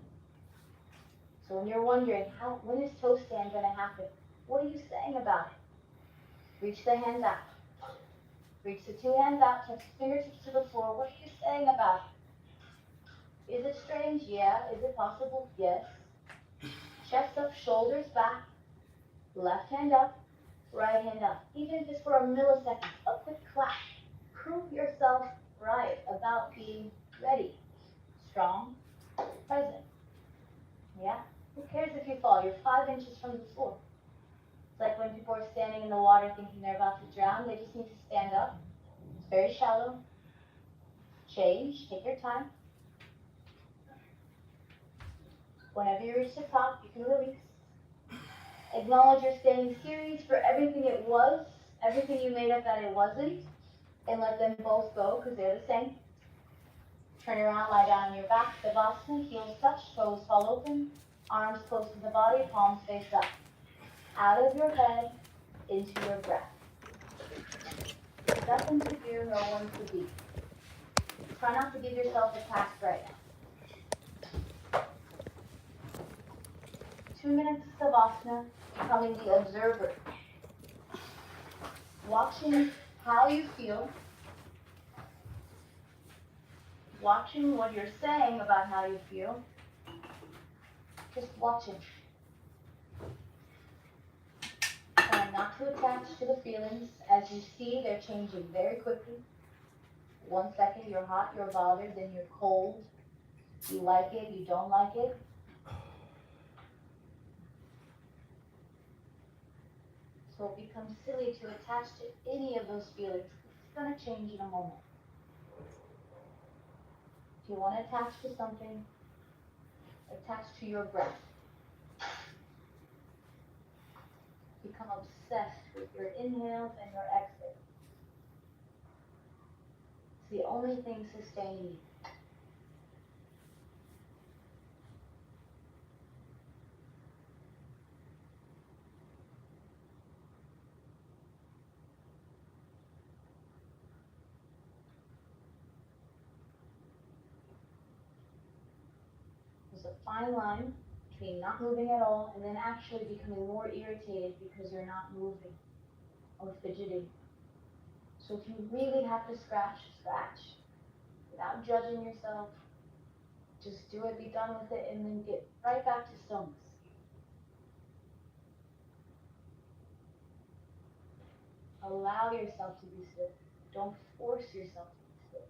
So when you're wondering, when is toe stand going to happen? What are you saying about it? Reach the hands out. Reach the 2 hands out, touch the fingertips to the floor. What are you saying about it? Is it strange? Yeah. Is it possible? Yes. Chest up, shoulders back. Left hand up, right hand up. Even if it's for a millisecond, a quick clap. Prove yourself right about being ready. Strong, present. Yeah? Who cares if you fall? You're 5 inches from the floor. It's like when people are standing in the water thinking they're about to drown. They just need to stand up. It's very shallow. Change. Take your time. Whenever you reach the top, you can release. Acknowledge your standing series for everything it was, everything you made up that it wasn't, and let them both go because they're the same. Turn around, lie down on your back, Savasana, heels touch, toes fall open, arms close to the body, palms face up. Out of your head, into your breath. Nothing to do, no one to be. Try not to give yourself a task right now. 2 minutes of Savasana, becoming the observer. Watching how you feel. Watching what you're saying about how you feel. Just watching. Try not to attach to the feelings. As you see, they're changing very quickly. 1 second you're hot, you're bothered, then you're cold. You like it, you don't like it. So it becomes silly to attach to any of those feelings. It's going to change in a moment. If you want to attach to something, attach to your breath. Become obsessed with your inhales and your exhales. It's the only thing sustaining you. There's a fine line between not moving at all and then actually becoming more irritated because you're not moving or fidgeting. So if you really have to scratch, scratch without judging yourself. Just do it, be done with it, and then get right back to stillness. Allow yourself to be still. Don't force yourself to be still.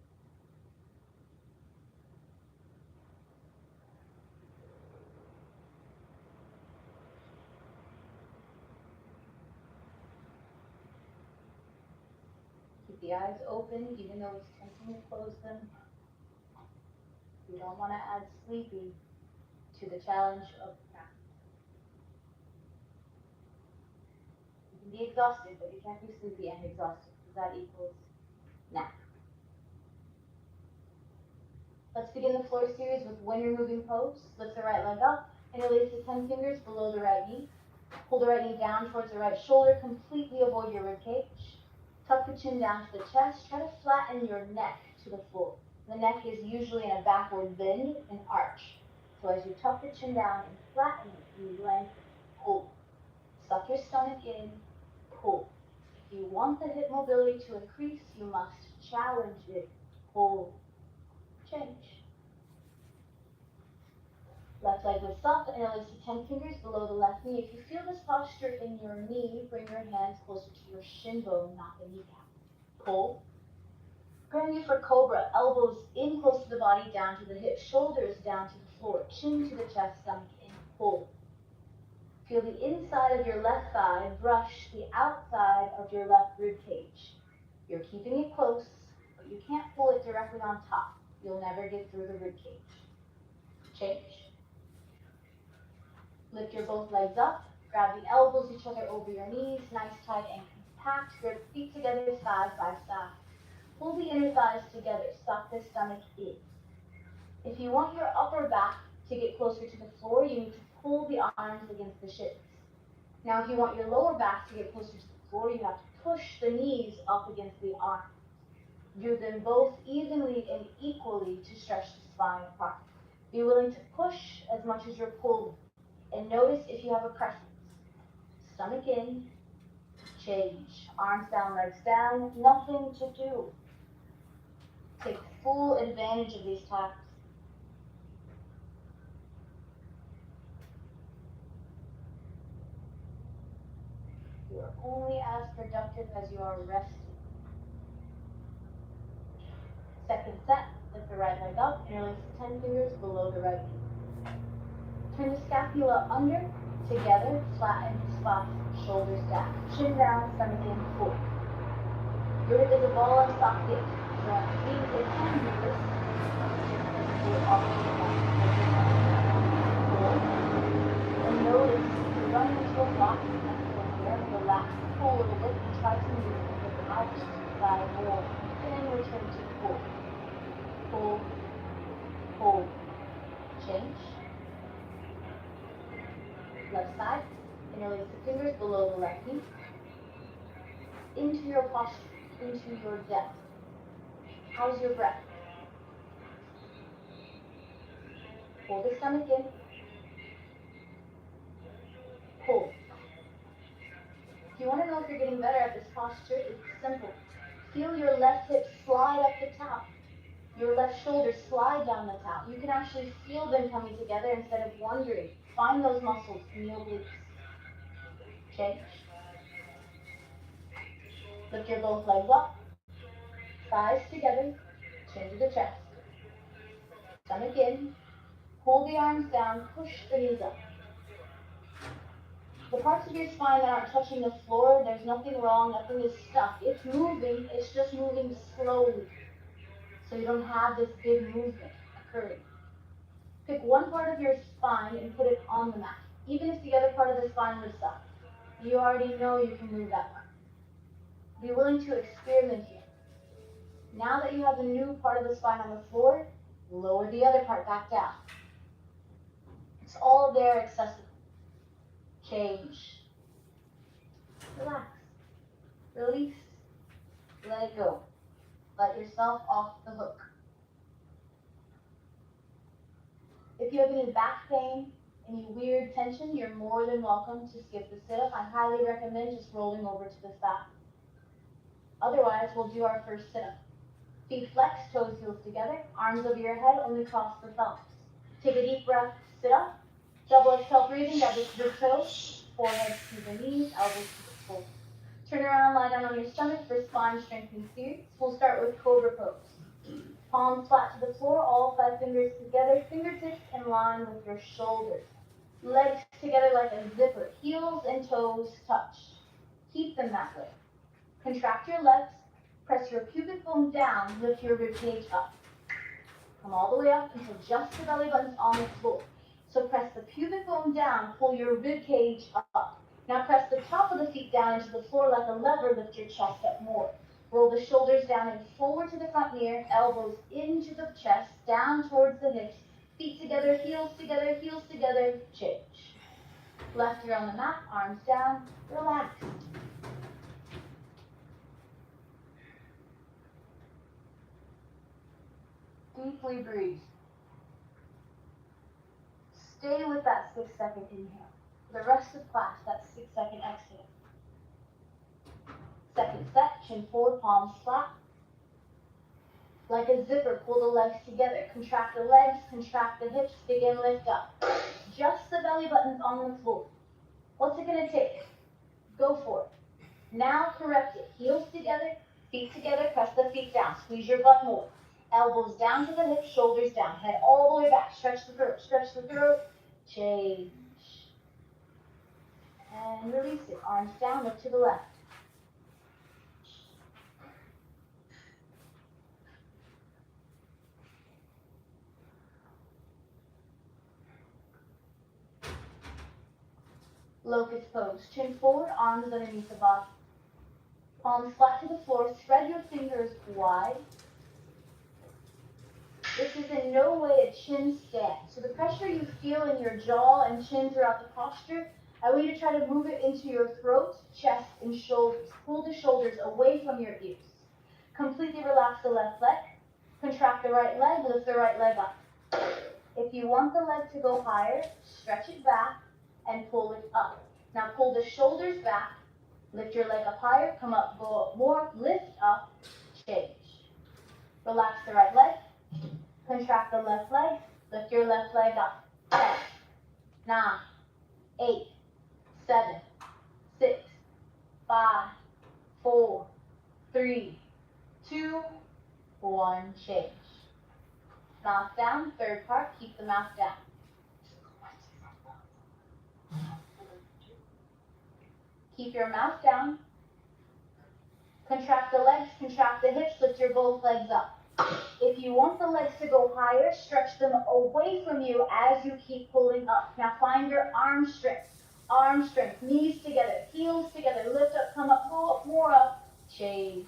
Keep the eyes open, even though it's tempting to close them. You don't want to add sleepy to the challenge of the practice. You can be exhausted, but you can't be sleepy and exhausted, because that equals nap. Let's begin the floor series with when you're moving pose. Lift the right leg up, interlace the 10 fingers below the right knee. Pull the right knee down towards the right shoulder, completely avoid your ribcage. Tuck the chin down to the chest. Try to flatten your neck to the floor. The neck is usually in a backward bend and arch. So as you tuck the chin down and flatten it, you lengthen, pull. Suck your stomach in, pull. If you want the hip mobility to increase, you must challenge it, pull, change. Left leg lifts up, interlace the 10 fingers below the left knee. If you feel this posture in your knee, bring your hands closer to your shin bone, not the kneecap. Pull. Preparing you for cobra, elbows in close to the body, down to the hips, shoulders down to the floor, chin to the chest, stomach in, pull. Feel the inside of your left thigh brush the outside of your left rib cage. You're keeping it close, but you can't pull it directly on top. You'll never get through the rib cage. Change. Lift your both legs up, grab the elbows each other over your knees, nice, tight, and compact. Grip feet together, side by side. Pull the inner thighs together, suck the stomach in. If you want your upper back to get closer to the floor, you need to pull the arms against the shins. Now, if you want your lower back to get closer to the floor, you have to push the knees up against the arms. Do them both evenly and equally to stretch the spine apart. Be willing to push as much as you're pulling, and notice if you have a preference. Stomach in, change. Arms down, legs down, nothing to do. Take full advantage of these taps. You are only as productive as you are rested. Second set, lift the right leg up, interlace the 10 fingers below the right knee. Turn the scapula under, together, flatten the spine, shoulders down, chin down, stomach in, pull. Your hip is a ball and socket. So it can do this. Pull all the way down. Pull. And notice if you're running into a block, relax the pull a little bit and try to move the hip out to the side more. And return to pull. Pull. Pull. Change. Left side. Interlace the fingers below the left knee. Into your posture, into your depth. How's your breath? Hold the stomach in. Pull. If you want to know if you're getting better at this posture, it's simple. Feel your left hip slide up the top. Your left shoulder slide down the top. You can actually feel them coming together instead of wondering. Find those muscles in your obliques. Change. Lift your both legs up. Thighs together. Chin to the chest. Stomach in. Pull the arms down. Push the knees up. The parts of your spine that aren't touching the floor, there's nothing wrong, nothing is stuck. It's moving, it's just moving slowly. So you don't have this big movement occurring. Pick one part of your spine and put it on the mat, even if the other part of the spine lifts up. You already know you can move that part. Be willing to experiment here. Now that you have the new part of the spine on the floor, lower the other part back down. It's all there accessible. Change. Relax. Release. Let it go. Let yourself off the hook. If you have any back pain, any weird tension, you're more than welcome to skip the sit-up. I highly recommend just rolling over to the side. Otherwise, we'll do our first sit-up. Feet flexed, toes, heels together, arms over your head, only cross the thumbs. Take a deep breath, sit up. Double exhale breathing, grab the big toes, forehead to the knees, elbows to the floor. Turn around, lie down on your stomach for spine strengthening series. We'll start with cobra pose. Palms flat to the floor, all 5 fingers together, fingertips in line with your shoulders. Legs together like a zipper, heels and toes touch. Keep them that way. Contract your legs, press your pubic bone down, lift your ribcage up. Come all the way up until just the belly button's on the floor. So press the pubic bone down, pull your ribcage up. Now press the top of the feet down into the floor like a lever, lift your chest up more. Roll the shoulders down and forward to the front near, elbows into the chest, down towards the hips, feet together, heels together, change. Left ear on the mat, arms down, relax. Deeply breathe. Stay with that 6-second inhale. For the rest of class, that 6-second exhale. Second set, chin forward, palms flat. Like a zipper, pull the legs together. Contract the legs, contract the hips, begin lift up. Just the belly button's on the floor. What's it going to take? Go for it. Now correct it. Heels together, feet together, press the feet down. Squeeze your butt more. Elbows down to the hips, shoulders down. Head all the way back. Stretch the throat. Change. And release it. Arms down, look to the left. Locust pose. Chin forward, arms underneath the body. Palms flat to the floor. Spread your fingers wide. This is in no way a chin stand. So the pressure you feel in your jaw and chin throughout the posture, I want you to try to move it into your throat, chest, and shoulders. Pull the shoulders away from your ears. Completely relax the left leg. Contract the right leg, lift the right leg up. If you want the leg to go higher, stretch it back and pull it up. Now pull the shoulders back, lift your leg up higher, come up, go up more, lift up, change. Relax the right leg, contract the left leg, lift your left leg up. 10, 9, 8, 7, 6, 5, 4, 3, 2, 1, change. Mouth down, third part, keep the mouth down. Keep your mouth down. Contract the legs, contract the hips, lift your both legs up. If you want the legs to go higher, stretch them away from you as you keep pulling up. Now find your arm strength. Arm strength, knees together, heels together, lift up, come up, go up, more up, change.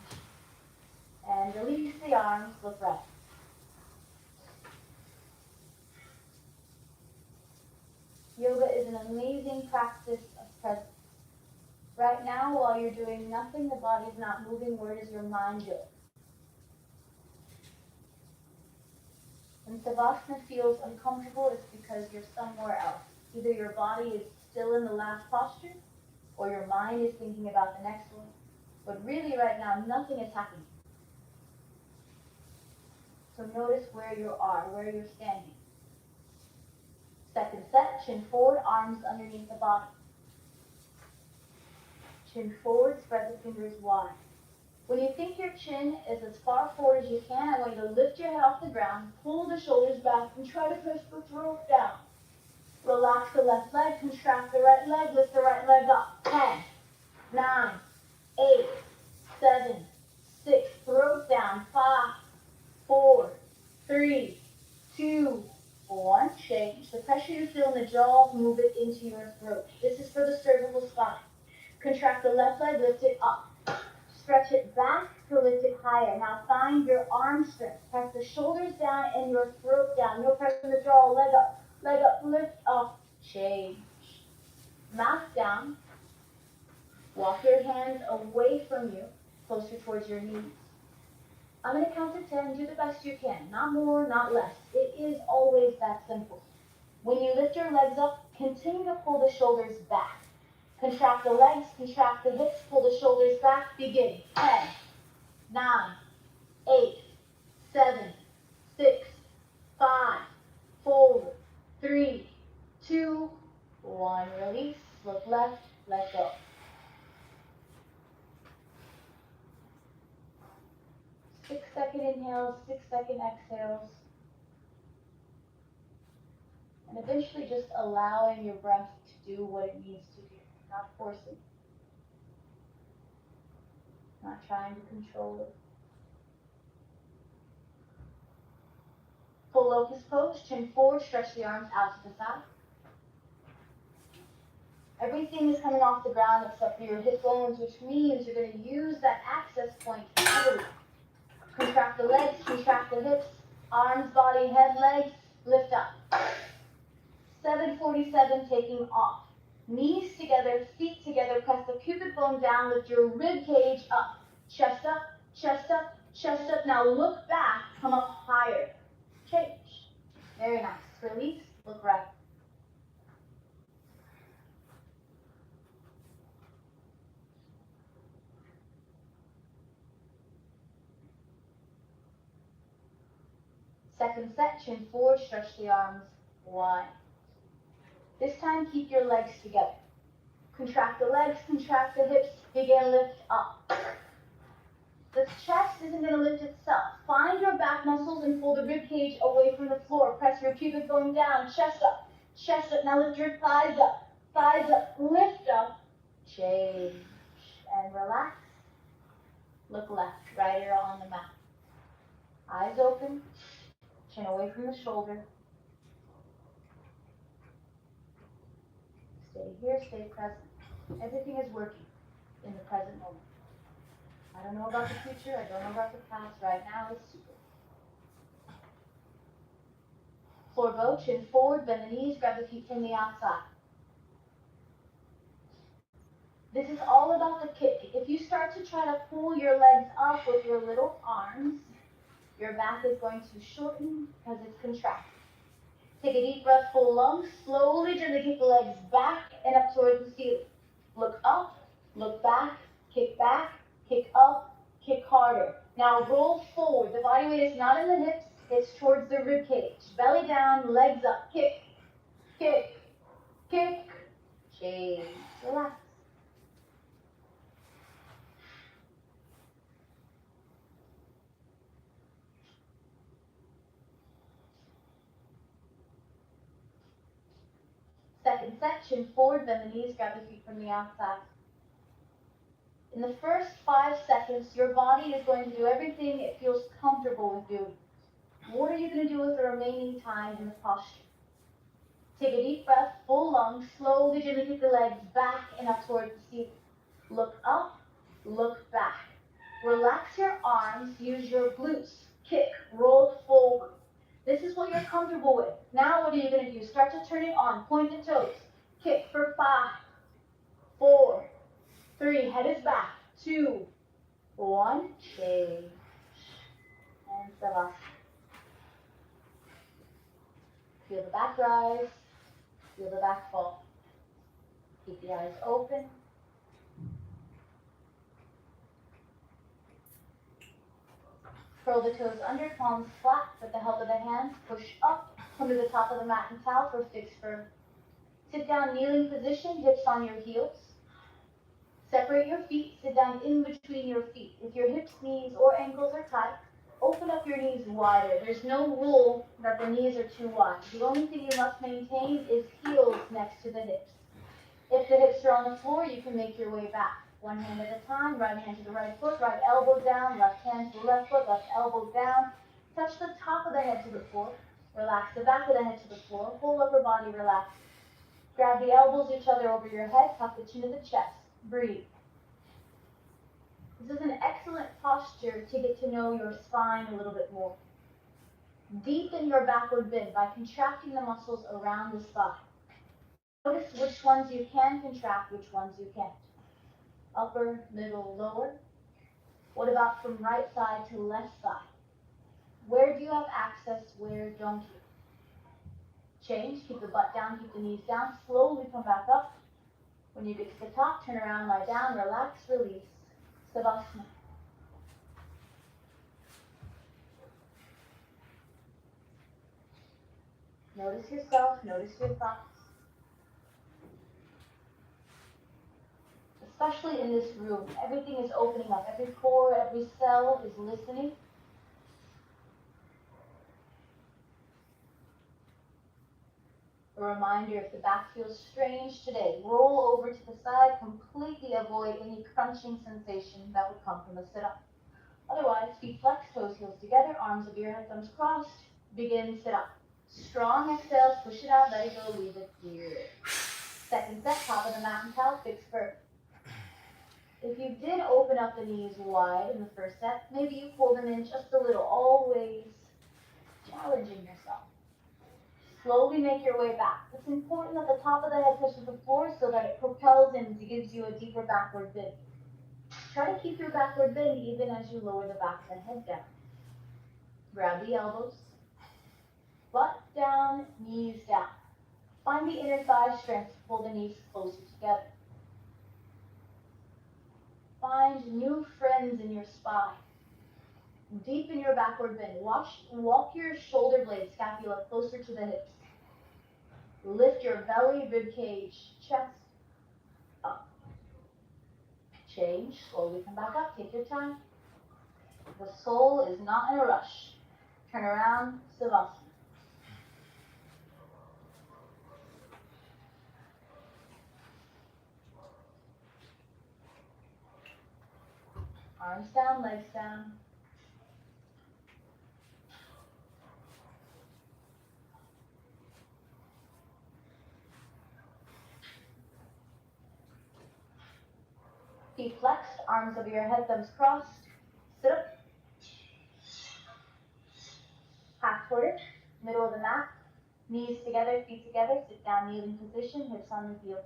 And release the arms, look right. Yoga is an amazing practice of presence. Right now, while you're doing nothing, the body's not moving. Where does your mind go? When Savasana feels uncomfortable, it's because you're somewhere else. Either your body is still in the last posture, or your mind is thinking about the next one. But really, right now, nothing is happening. So notice where you are, where you're standing. Second set, chin forward, arms underneath the body. Chin forward, spread the fingers wide. When you think your chin is as far forward as you can, I want you to lift your head off the ground, pull the shoulders back, and try to push the throat down. Relax the left leg, contract the right leg, lift the right leg up. 10, 9, 8, 7, 6, throat down. 5, 4, 3, 2, 1. Change. The pressure you feel in the jaw, move it into your throat. This is for the cervical spine. Contract the left leg, lift it up. Stretch it back to lift it higher. Now find your arm strength. Press the shoulders down and your throat down. No pressure in the jaw. Leg up, lift up, change. Mouth down. Walk your hands away from you, closer towards your knees. I'm going to count to 10. Do the best you can. Not more, not less. It is always that simple. When you lift your legs up, continue to pull the shoulders back. Contract the legs, contract the hips, pull the shoulders back. Begin. 10, 9, 8, 7, 6, 5, 4, 3, 2, 1. Release. Look left, let go. Six-second inhales, 6-second exhales. And eventually just allowing your breath to do what it needs to do, not forcing, not trying to control it. Full locust pose, chin forward, stretch the arms out to the side. Everything is coming off the ground except for your hip bones, which means you're going to use that access point heavily. Contract the legs, contract the hips, arms, body, head, legs, lift up. 747, taking off. Knees together, feet together, press the pubic bone down, lift your rib cage up. Chest up, chest up, chest up. Now look back, come up higher. Change. Very nice. Release, look right. Second set, chin forward, stretch the arms wide. This time, keep your legs together. Contract the legs, contract the hips, begin lift up. The chest isn't going to lift itself. Find your back muscles and pull the rib cage away from the floor. Press your pubic bone down, chest up, chest up. Now lift your thighs up, lift up, change, and relax. Look left, right ear on the mat. Eyes open, chin away from the shoulder. Stay here, stay present. Everything is working in the present moment. I don't know about the future, I don't know about the past. Right now is super. Floor bow, chin forward, bend the knees, grab the feet from the outside. This is all about the kick. If you start to try to pull your legs up with your little arms, your back is going to shorten because it's contracted. Take a deep breath, full lungs. Slowly, gently kick the legs back and up towards the ceiling. Look up, look back, kick up, kick harder. Now roll forward. The body weight is not in the hips, it's towards the rib cage. Belly down, legs up. Kick, kick, kick. Change. Relax. Second set, chin forward, bend the knees, grab the feet from the outside. In the first 5 seconds, your body is going to do everything it feels comfortable with doing. What are you going to do with the remaining time in the posture? Take a deep breath, full lungs, slowly gently kick the legs back and up towards the ceiling. Look up, look back. Relax your arms, use your glutes. Kick, roll forward. This is what you're comfortable with. Now what are you going to do? Start to turn it on. Point the toes. Kick for 5, 4, 3. Head is back. 2, 1. Change. And Savasana. Feel the back rise. Feel the back fall. Keep the eyes open. Curl the toes under, palms flat, with the help of the hands. Push up, come to the top of the mat and towel for fixed firm. Sit down, kneeling position, hips on your heels. Separate your feet, sit down in between your feet. If your hips, knees, or ankles are tight, open up your knees wider. There's no rule that the knees are too wide. The only thing you must maintain is heels next to the hips. If the hips are on the floor, you can make your way back. One hand at a time, right hand to the right foot, right elbow down, left hand to the left foot, left elbow down. Touch the top of the head to the floor. Relax the back of the head to the floor. Whole upper body relax. Grab the elbows each other over your head, tuck the chin to the chest. Breathe. This is an excellent posture to get to know your spine a little bit more. Deepen your backward bend by contracting the muscles around the spine. Notice which ones you can contract, which ones you can't. Upper, middle, lower. What about from right side to left side? Where do you have access, where don't you? Change, keep the butt down, keep the knees down, slowly come back up. When you get to the top, turn around, lie down, relax, release. Savasana. Notice yourself, notice your thoughts. Especially in this room, everything is opening up. Every pore, every cell is listening. A reminder, if the back feels strange today, roll over to the side, completely avoid any crunching sensation that would come from a sit-up. Otherwise, feet flexed, toes, heels together, arms over your head, thumbs crossed, begin sit-up. Strong exhales, push it out, let it go, leave it here. Second set, top of the mountain cow, fixed bird. If you did open up the knees wide in the first set, maybe you pull them in just a little, always challenging yourself. Slowly make your way back. It's important that the top of the head touches the floor so that it propels in and gives you a deeper backward bend. Try to keep your backward bend even as you lower the back of the head down. Grab the elbows. Butt down, knees down. Find the inner thigh strength to pull the knees closer together. Find new friends in your spine. Deepen your backward bend. Walk your shoulder blades, scapula, closer to the hips. Lift your belly, rib cage, chest up. Change. Slowly come back up. Take your time. The soul is not in a rush. Turn around, Savasana. Arms down, legs down. Feet flexed, arms over your head, thumbs crossed. Sit up. Half quarter, middle of the mat. Knees together, feet together. Sit down, kneeling position, hips on the heels.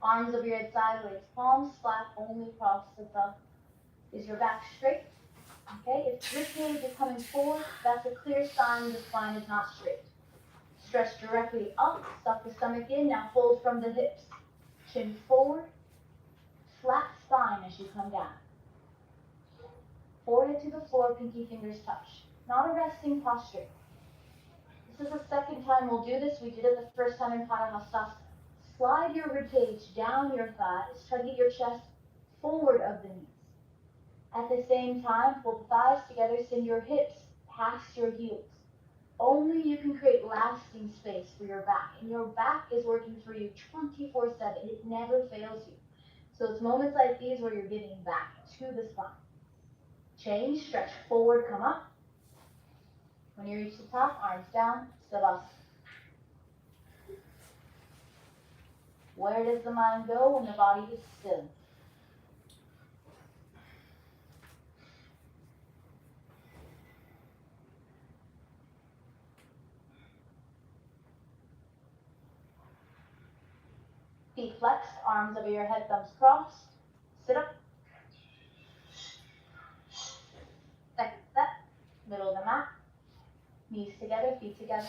Arms over your head sideways, palms flat, only cross the thumb. Is your back straight? Okay, if rib cage is coming forward, that's a clear sign the spine is not straight. Stretch directly up, suck the stomach in, now fold from the hips. Chin forward, flat spine as you come down. Forehead to the floor, pinky fingers touch. Not a resting posture. This is the second time we'll do this. We did it the first time in Padahastasana. Slide your ribcage down your thighs. Try to get your chest forward of the knees. At the same time, pull the thighs together, send your hips past your heels. Only you can create lasting space for your back. And your back is working for you 24/7. It never fails you. So it's moments like these where you're giving back to the spine. Change, stretch forward, come up. When you reach the top, arms down, Savasana. Where does the mind go when the body is still? Feet flexed, arms over your head, thumbs crossed. Sit up. Second set, middle of the mat. Knees together, feet together.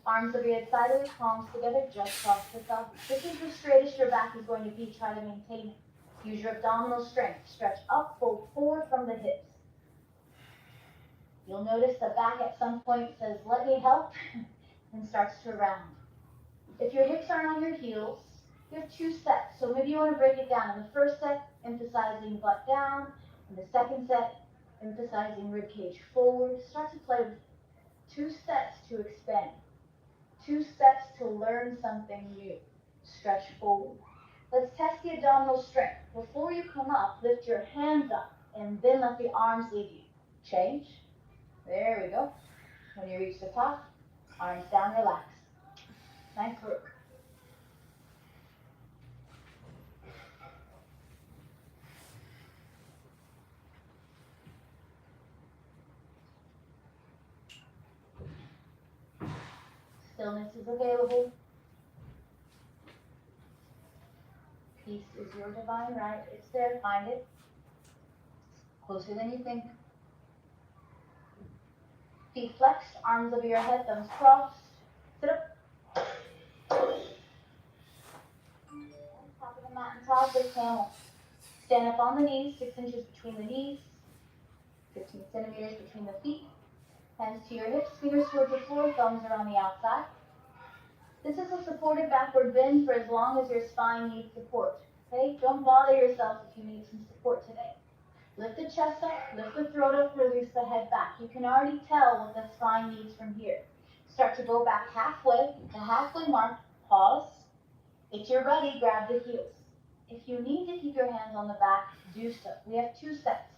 Arms over your head sideways, palms together, just cross the thumb. This is the straightest your back is going to be. Try to maintain it. Use your abdominal strength. Stretch up, fold forward from the hips. You'll notice the back at some point says, let me help, and starts to round. If your hips aren't on your heels, you have 2 sets. So maybe you want to break it down. In the first set, emphasizing butt down. In the second set, emphasizing rib cage forward. Start to play with 2 sets to expand. 2 sets to learn something new. Stretch forward. Let's test the abdominal strength. Before you come up, lift your hands up and then let the arms lead you. Change. There we go. When you reach the top, arms down, relax. Nice work. Stillness is available. Peace is your divine right. It's there. Find it. Closer than you think. Feet flexed, arms over your head, thumbs crossed. Sit up. Top of the mat and toddler camel. Stand up on the knees, 6 inches between the knees, 15 centimeters between the feet. Hands to your hips, fingers towards the floor, thumbs are on the outside. This is a supported backward bend for as long as your spine needs support. Okay? Don't bother yourself if you need some support today. Lift the chest up, lift the throat up, release the head back. You can already tell what the spine needs from here. Start to go back halfway, the halfway mark, pause. If you're ready, grab the heels. If you need to keep your hands on the back, do so. We have 2 sets.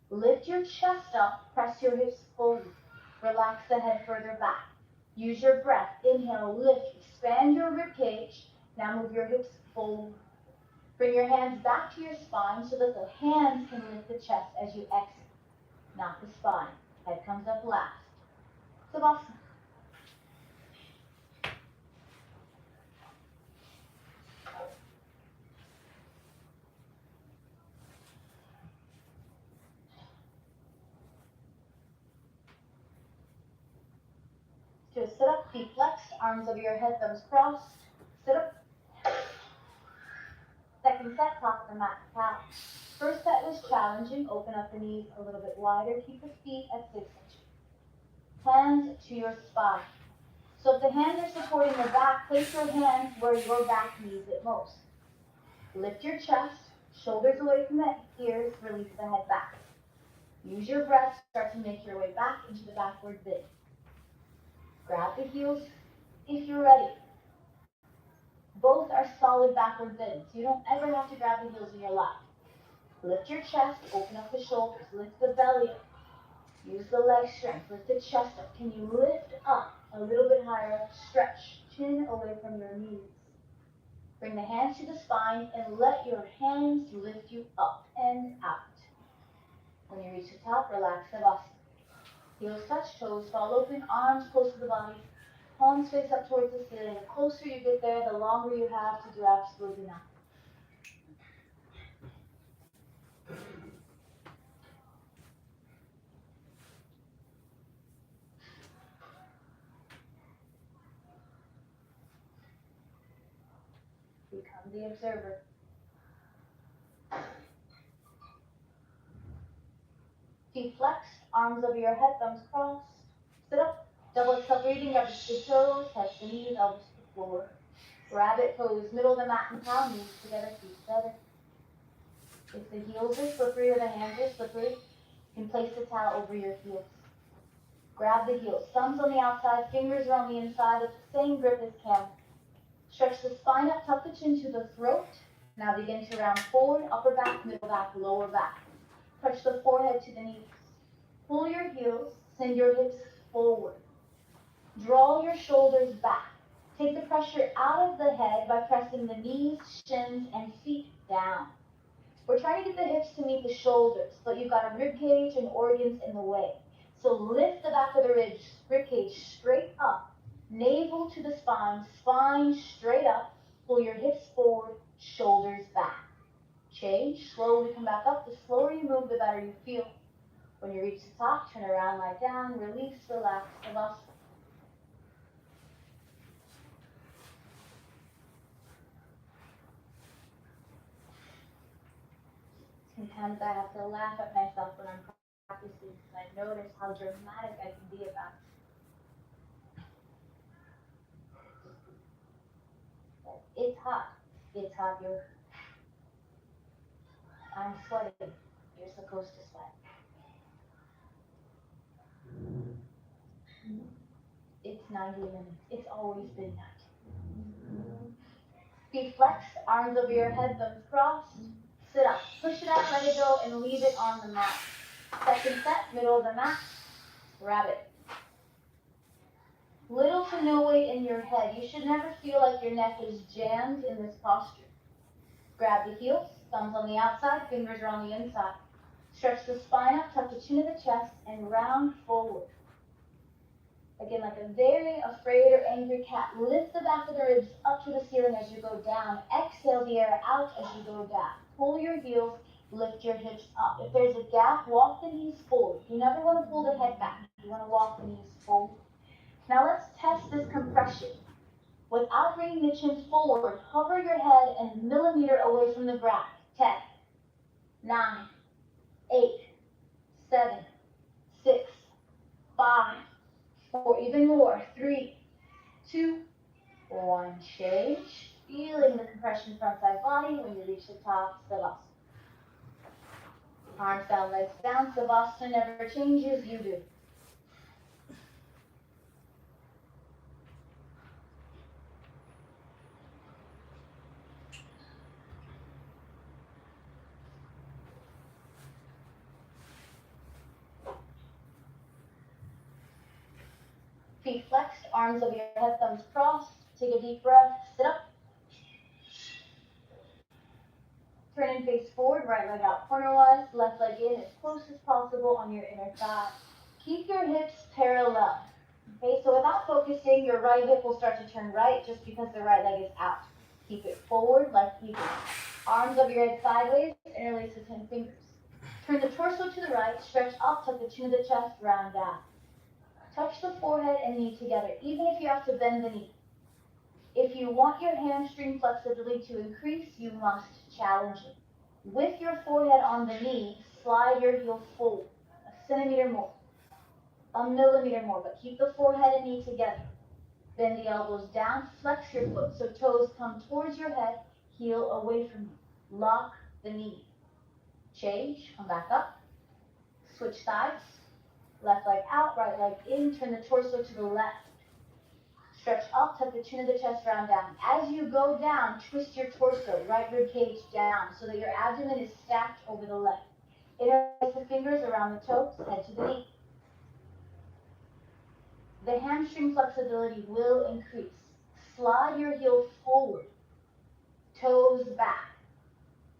Lift your chest up, press your hips forward. Relax the head further back. Use your breath. Inhale, lift, expand your rib cage. Now move your hips forward. Bring your hands back to your spine so that the hands can lift the chest as you exhale, not the spine. Head comes up last. Savasana. To sit up, feet flexed, arms over your head, thumbs crossed. Sit up. Second set, top of the mat, cow. First set was challenging. Open up the knees a little bit wider. Keep the feet at 6 inches. Hands to your spine. So if the hands are supporting your back, place your hands where your back needs it most. Lift your chest, shoulders away from the ears, release the head back. Use your breath, start to make your way back into the backward bend. Grab the heels if you're ready. Both are solid backward bends. You don't ever have to grab the heels in your lap. Lift your chest, open up the shoulders, lift the belly up. Use the leg strength, lift the chest up. Can you lift up a little bit higher? Stretch, chin away from your knees. Bring the hands to the spine and let your hands lift you up and out. When you reach the top, relax Savasana. Heels touch, toes fall open, arms close to the body, palms face up towards the ceiling. The closer you get there, the longer you have to do absolutely nothing. Become the observer. Feet flexed, arms over your head, thumbs crossed. Sit up, double exhale breathing, grab the toes, head to knees, elbows to the floor. Rabbit pose, middle of the mat and cow, knees together, feet together. If the heels are slippery or the hands are slippery, you can place the towel over your heels. Grab the heels, thumbs on the outside, fingers are on the inside of the same grip as camel. Stretch the spine up, tuck the chin to the throat. Now begin to round forward, upper back, middle back, lower back. Touch the forehead to the knees. Pull your heels, send your hips forward. Draw your shoulders back. Take the pressure out of the head by pressing the knees, shins, and feet down. We're trying to get the hips to meet the shoulders, but you've got a rib cage and organs in the way. So lift the back of the rib cage straight up, navel to the spine, spine straight up. Pull your hips forward, shoulders back. Change, slowly come back up. The slower you move, the better you feel. When you reach the top, turn around, lie down, release, relax, Savasana. Sometimes I have to laugh at myself when I'm practicing because I notice how dramatic I can be about it. It's hot. It's hot. I'm sweating. You're supposed to sweat. It's 90 minutes. It's always been 90. Feet flexed, arms over your head, thumbs crossed. Sit up. Push it out, let it go, and leave it on the mat. Second set, middle of the mat. Rabbit. Little to no weight in your head. You should never feel like your neck is jammed in this posture. Grab the heels, thumbs on the outside, fingers are on the inside. Stretch the spine up, tuck the chin to the chest, and round forward. Again, like a very afraid or angry cat. Lift the back of the ribs up to the ceiling as you go down. Exhale the air out as you go down. Pull your heels, lift your hips up. If there's a gap, walk the knees forward. You never want to pull the head back. You want to walk the knees forward. Now let's test this compression. Without bringing the chin forward, hover your head a millimeter away from the ground. 10, 9, 8, 7, 6, 5, 4, even more. 3, 2, 1. Change. Feeling the compression front side body when you reach the top, Savasana. Arms down, legs down. Savasana never changes, you do. Feet flexed, arms over your head, thumbs crossed. Take a deep breath, sit up. Turn and face forward, right leg out cornerwise, left leg in as close as possible on your inner thigh. Keep your hips parallel. Okay, so without focusing, your right hip will start to turn right just because the right leg is out. Keep it forward, left equal. Arms over your head sideways, interlace the 10 fingers. Turn the torso to the right, stretch up, tuck the chin to the chest, round down. Touch the forehead and knee together, even if you have to bend the knee. If you want your hamstring flexibility to increase, you must challenge it. With your forehead on the knee, slide your heel forward, a centimeter more, a millimeter more, but keep the forehead and knee together. Bend the elbows down, flex your foot so toes come towards your head, heel away from you. Lock the knee. Change, come back up. Switch sides. Left leg out, right leg in, turn the torso to the left. Stretch up, tuck the chin of the chest, round down. As you go down, twist your torso, right rib cage down, so that your abdomen is stacked over the leg. Interlace the fingers around the toes, head to the knee. The hamstring flexibility will increase. Slide your heel forward, toes back.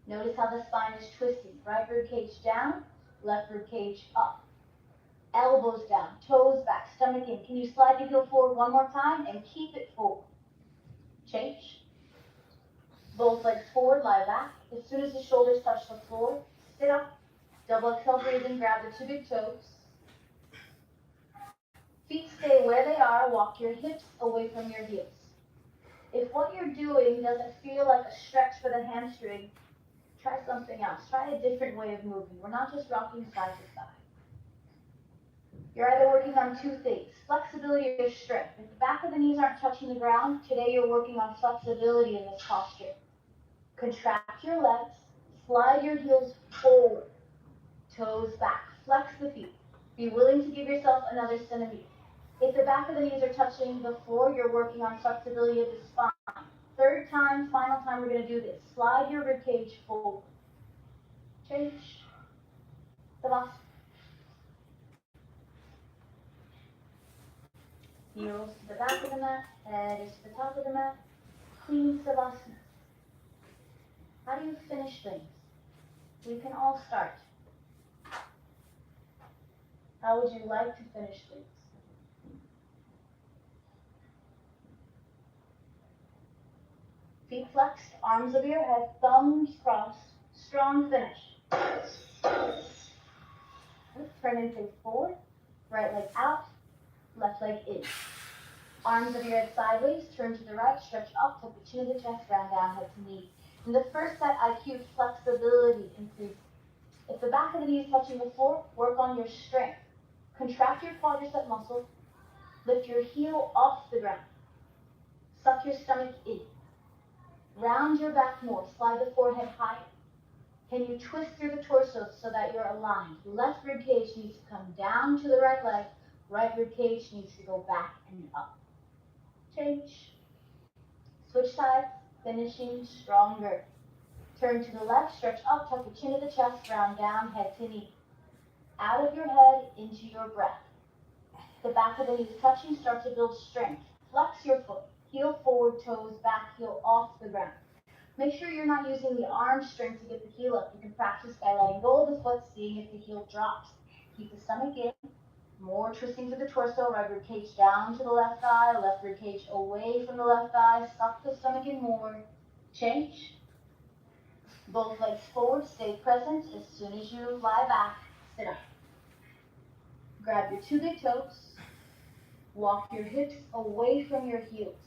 Notice how the spine is twisting. Right rib cage down, left rib cage up. Elbows down, toes back, stomach in. Can you slide the heel forward one more time and keep it forward? Change. Both legs forward, lie back. As soon as the shoulders touch the floor, sit up. Double exhale, breathe in, grab the 2 big toes. Feet stay where they are, walk your hips away from your heels. If what you're doing doesn't feel like a stretch for the hamstring, try something else. Try a different way of moving. We're not just rocking side to side. You're either working on 2 things, flexibility or strength. If the back of the knees aren't touching the ground, today you're working on flexibility in this posture. Contract your legs, slide your heels forward, toes back, flex the feet. Be willing to give yourself another centimeter. If the back of the knees are touching the floor, you're working on flexibility of the spine. 3rd time, final time we're going to do this. Slide your rib cage forward. Change. Savasana. Heels to the back of the mat, head is to the top of the mat. Clean Savasana. How do you finish things? We can all start. How would you like to finish things? Feet flexed, arms over your head, thumbs crossed, strong finish. Turn and face forward, right leg out, left leg in. Arms over your head sideways, turn to the right, stretch up, tuck the chin to the chest, round down, head to knee. In the first set, I cued flexibility increase. If the back of the knee is touching the floor, work on your strength. Contract your quadricep muscle, lift your heel off the ground. Suck your stomach in. Round your back more, slide the forehead higher. Can you twist through the torso so that you're aligned? Left rib cage needs to come down to the right leg. Right rib cage needs to go back and up. Change. Switch sides, finishing stronger. Turn to the left, stretch up, tuck the chin to the chest, round down, head to knee. Out of your head, into your breath. The back of the knees touching, start to build strength. Flex your foot, heel forward, toes back, heel off the ground. Make sure you're not using the arm strength to get the heel up. You can practice by letting go of the foot, seeing if the heel drops. Keep the stomach in. More twisting to the torso, right rib cage down to the left thigh, left rib cage away from the left thigh, suck the stomach in more. Change. Both legs forward, stay present. As soon as you lie back, sit up. Grab your 2 big toes. Walk your hips away from your heels.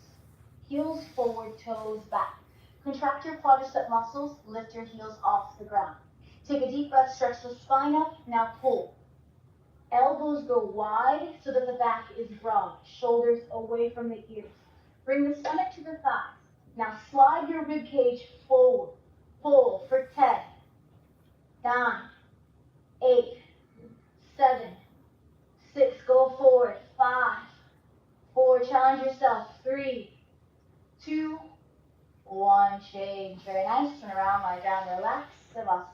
Heels forward, toes back. Contract your quadricep muscles, lift your heels off the ground. Take a deep breath, stretch the spine up, now pull. Elbows go wide so that the back is broad, shoulders away from the ears. Bring the stomach to the thighs. Now slide your rib cage forward. Pull for 10, 9, 8, 7, 6, go forward, 5, 4, challenge yourself, 3, 2, 1, change. Very nice. Turn around, lie down, relax. Savasana.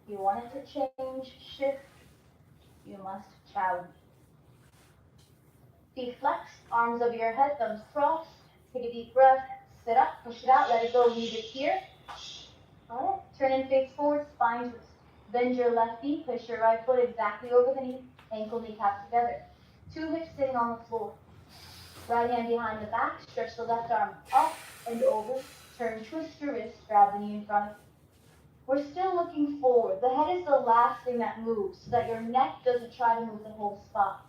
If you want it to change, shift, you must challenge. Feet flexed, arms over your head, thumbs crossed. Take a deep breath, sit up, push it out, let it go, leave it here. All right, turn and face forward, spine twist. Bend your left knee, push your right foot exactly over the knee, ankle, kneecap together. 2 hips sitting on the floor. Right hand behind the back, stretch the left arm up and over. Turn, twist your wrist, grab the knee in front of you. We're still looking forward. The head is the last thing that moves so that your neck doesn't try to move the whole spine.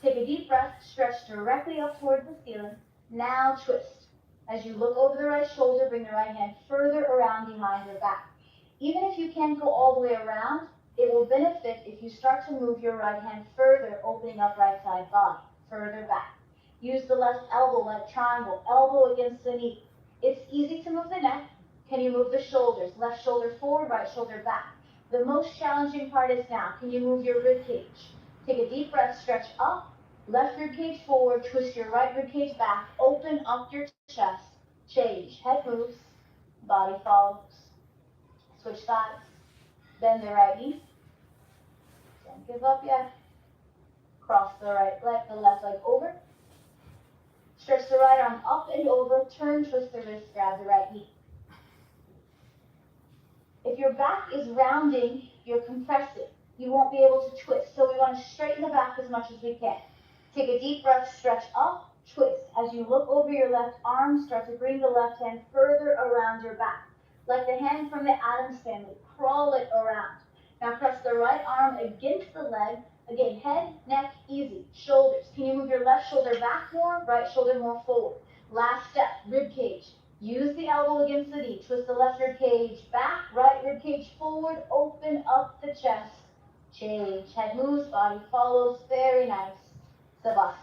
Take a deep breath, stretch directly up towards the ceiling. Now twist. As you look over the right shoulder, bring the right hand further around behind your back. Even if you can't go all the way around, it will benefit if you start to move your right hand further, opening up right side body, further back. Use the left elbow like triangle, elbow against the knee. It's easy to move the neck. Can you move the shoulders? Left shoulder forward, right shoulder back. The most challenging part is now. Can you move your rib cage? Take a deep breath, stretch up. Left rib cage forward, twist your right rib cage back. Open up your chest. Change. Head moves, body follows. Switch sides. Bend the right knee. Don't give up yet. Cross the right leg, the left leg over. Stretch the right arm up and over. Turn, twist the wrist, grab the right knee. If your back is rounding, you're compressing. You won't be able to twist. So we want to straighten the back as much as we can. Take a deep breath, stretch up, twist. As you look over your left arm, start to bring the left hand further around your back. Like the hand from the Addams family, crawl it around. Now press the right arm against the leg. Again, head, neck, easy. Shoulders. Can you move your left shoulder back more, right shoulder more forward? Last step, rib cage. Use the elbow against the knee. Twist the left rib cage back, right rib cage forward. Open up the chest. Change. Head moves, body follows. Very nice. Savasana.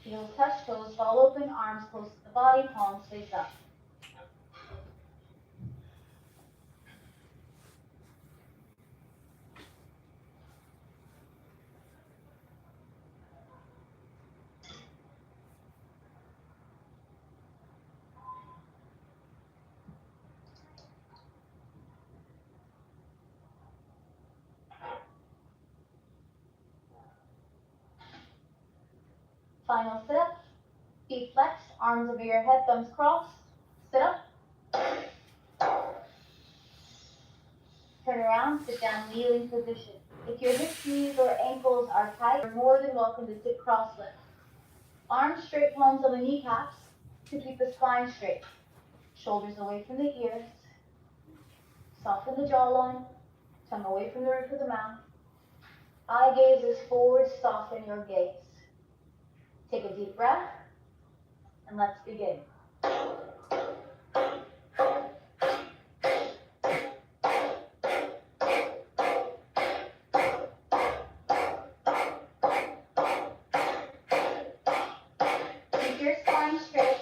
Heels touch, toes fall open, arms close to the body, palms face up. Final sit up. Feet flexed, arms over your head, thumbs crossed. Sit up. Turn around, sit down, kneeling position. If your hips, knees, or ankles are tight, you're more than welcome to sit cross-legged. Arms straight, palms on the kneecaps to keep the spine straight. Shoulders away from the ears. Soften the jawline. Tongue away from the roof of the mouth. Eye gaze is forward, soften your gaze. Take a deep breath, and let's begin. Keep your spine straight.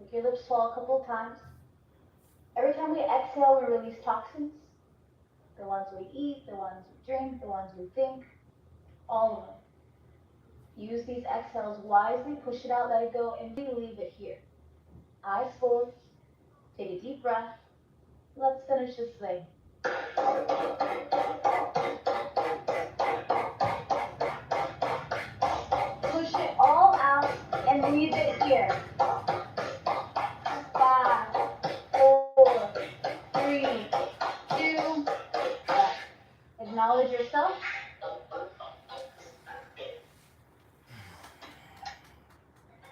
Make your lips swell a couple of times. Every time we exhale, we release toxins. The ones we eat, the ones we drink, the ones we think, all of them. Use these exhales wisely, push it out, let it go, and leave it here. Eyes forward, take a deep breath. Let's finish this thing. Acknowledge yourself.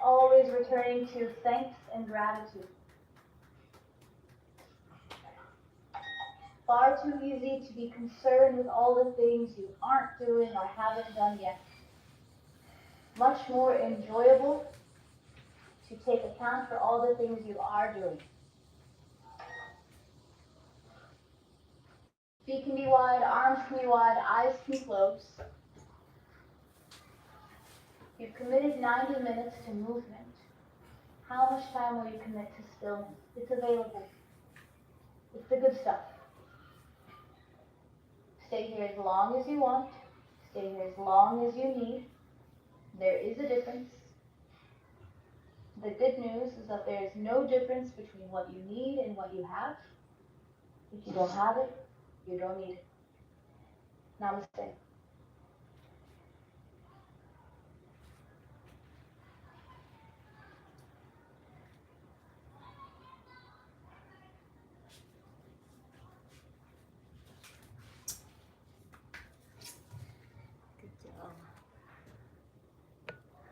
Always returning to thanks and gratitude. Far too easy to be concerned with all the things you aren't doing or haven't done yet. Much more enjoyable to take account for all the things you are doing. Feet can be wide, arms can be wide, eyes can close. You've committed 90 minutes to movement. How much time will you commit to stillness? It's available. It's the good stuff. Stay here as long as you want. Stay here as long as you need. There is a difference. The good news is that there is no difference between what you need and what you have. If you don't have it, you don't need it. Namaste.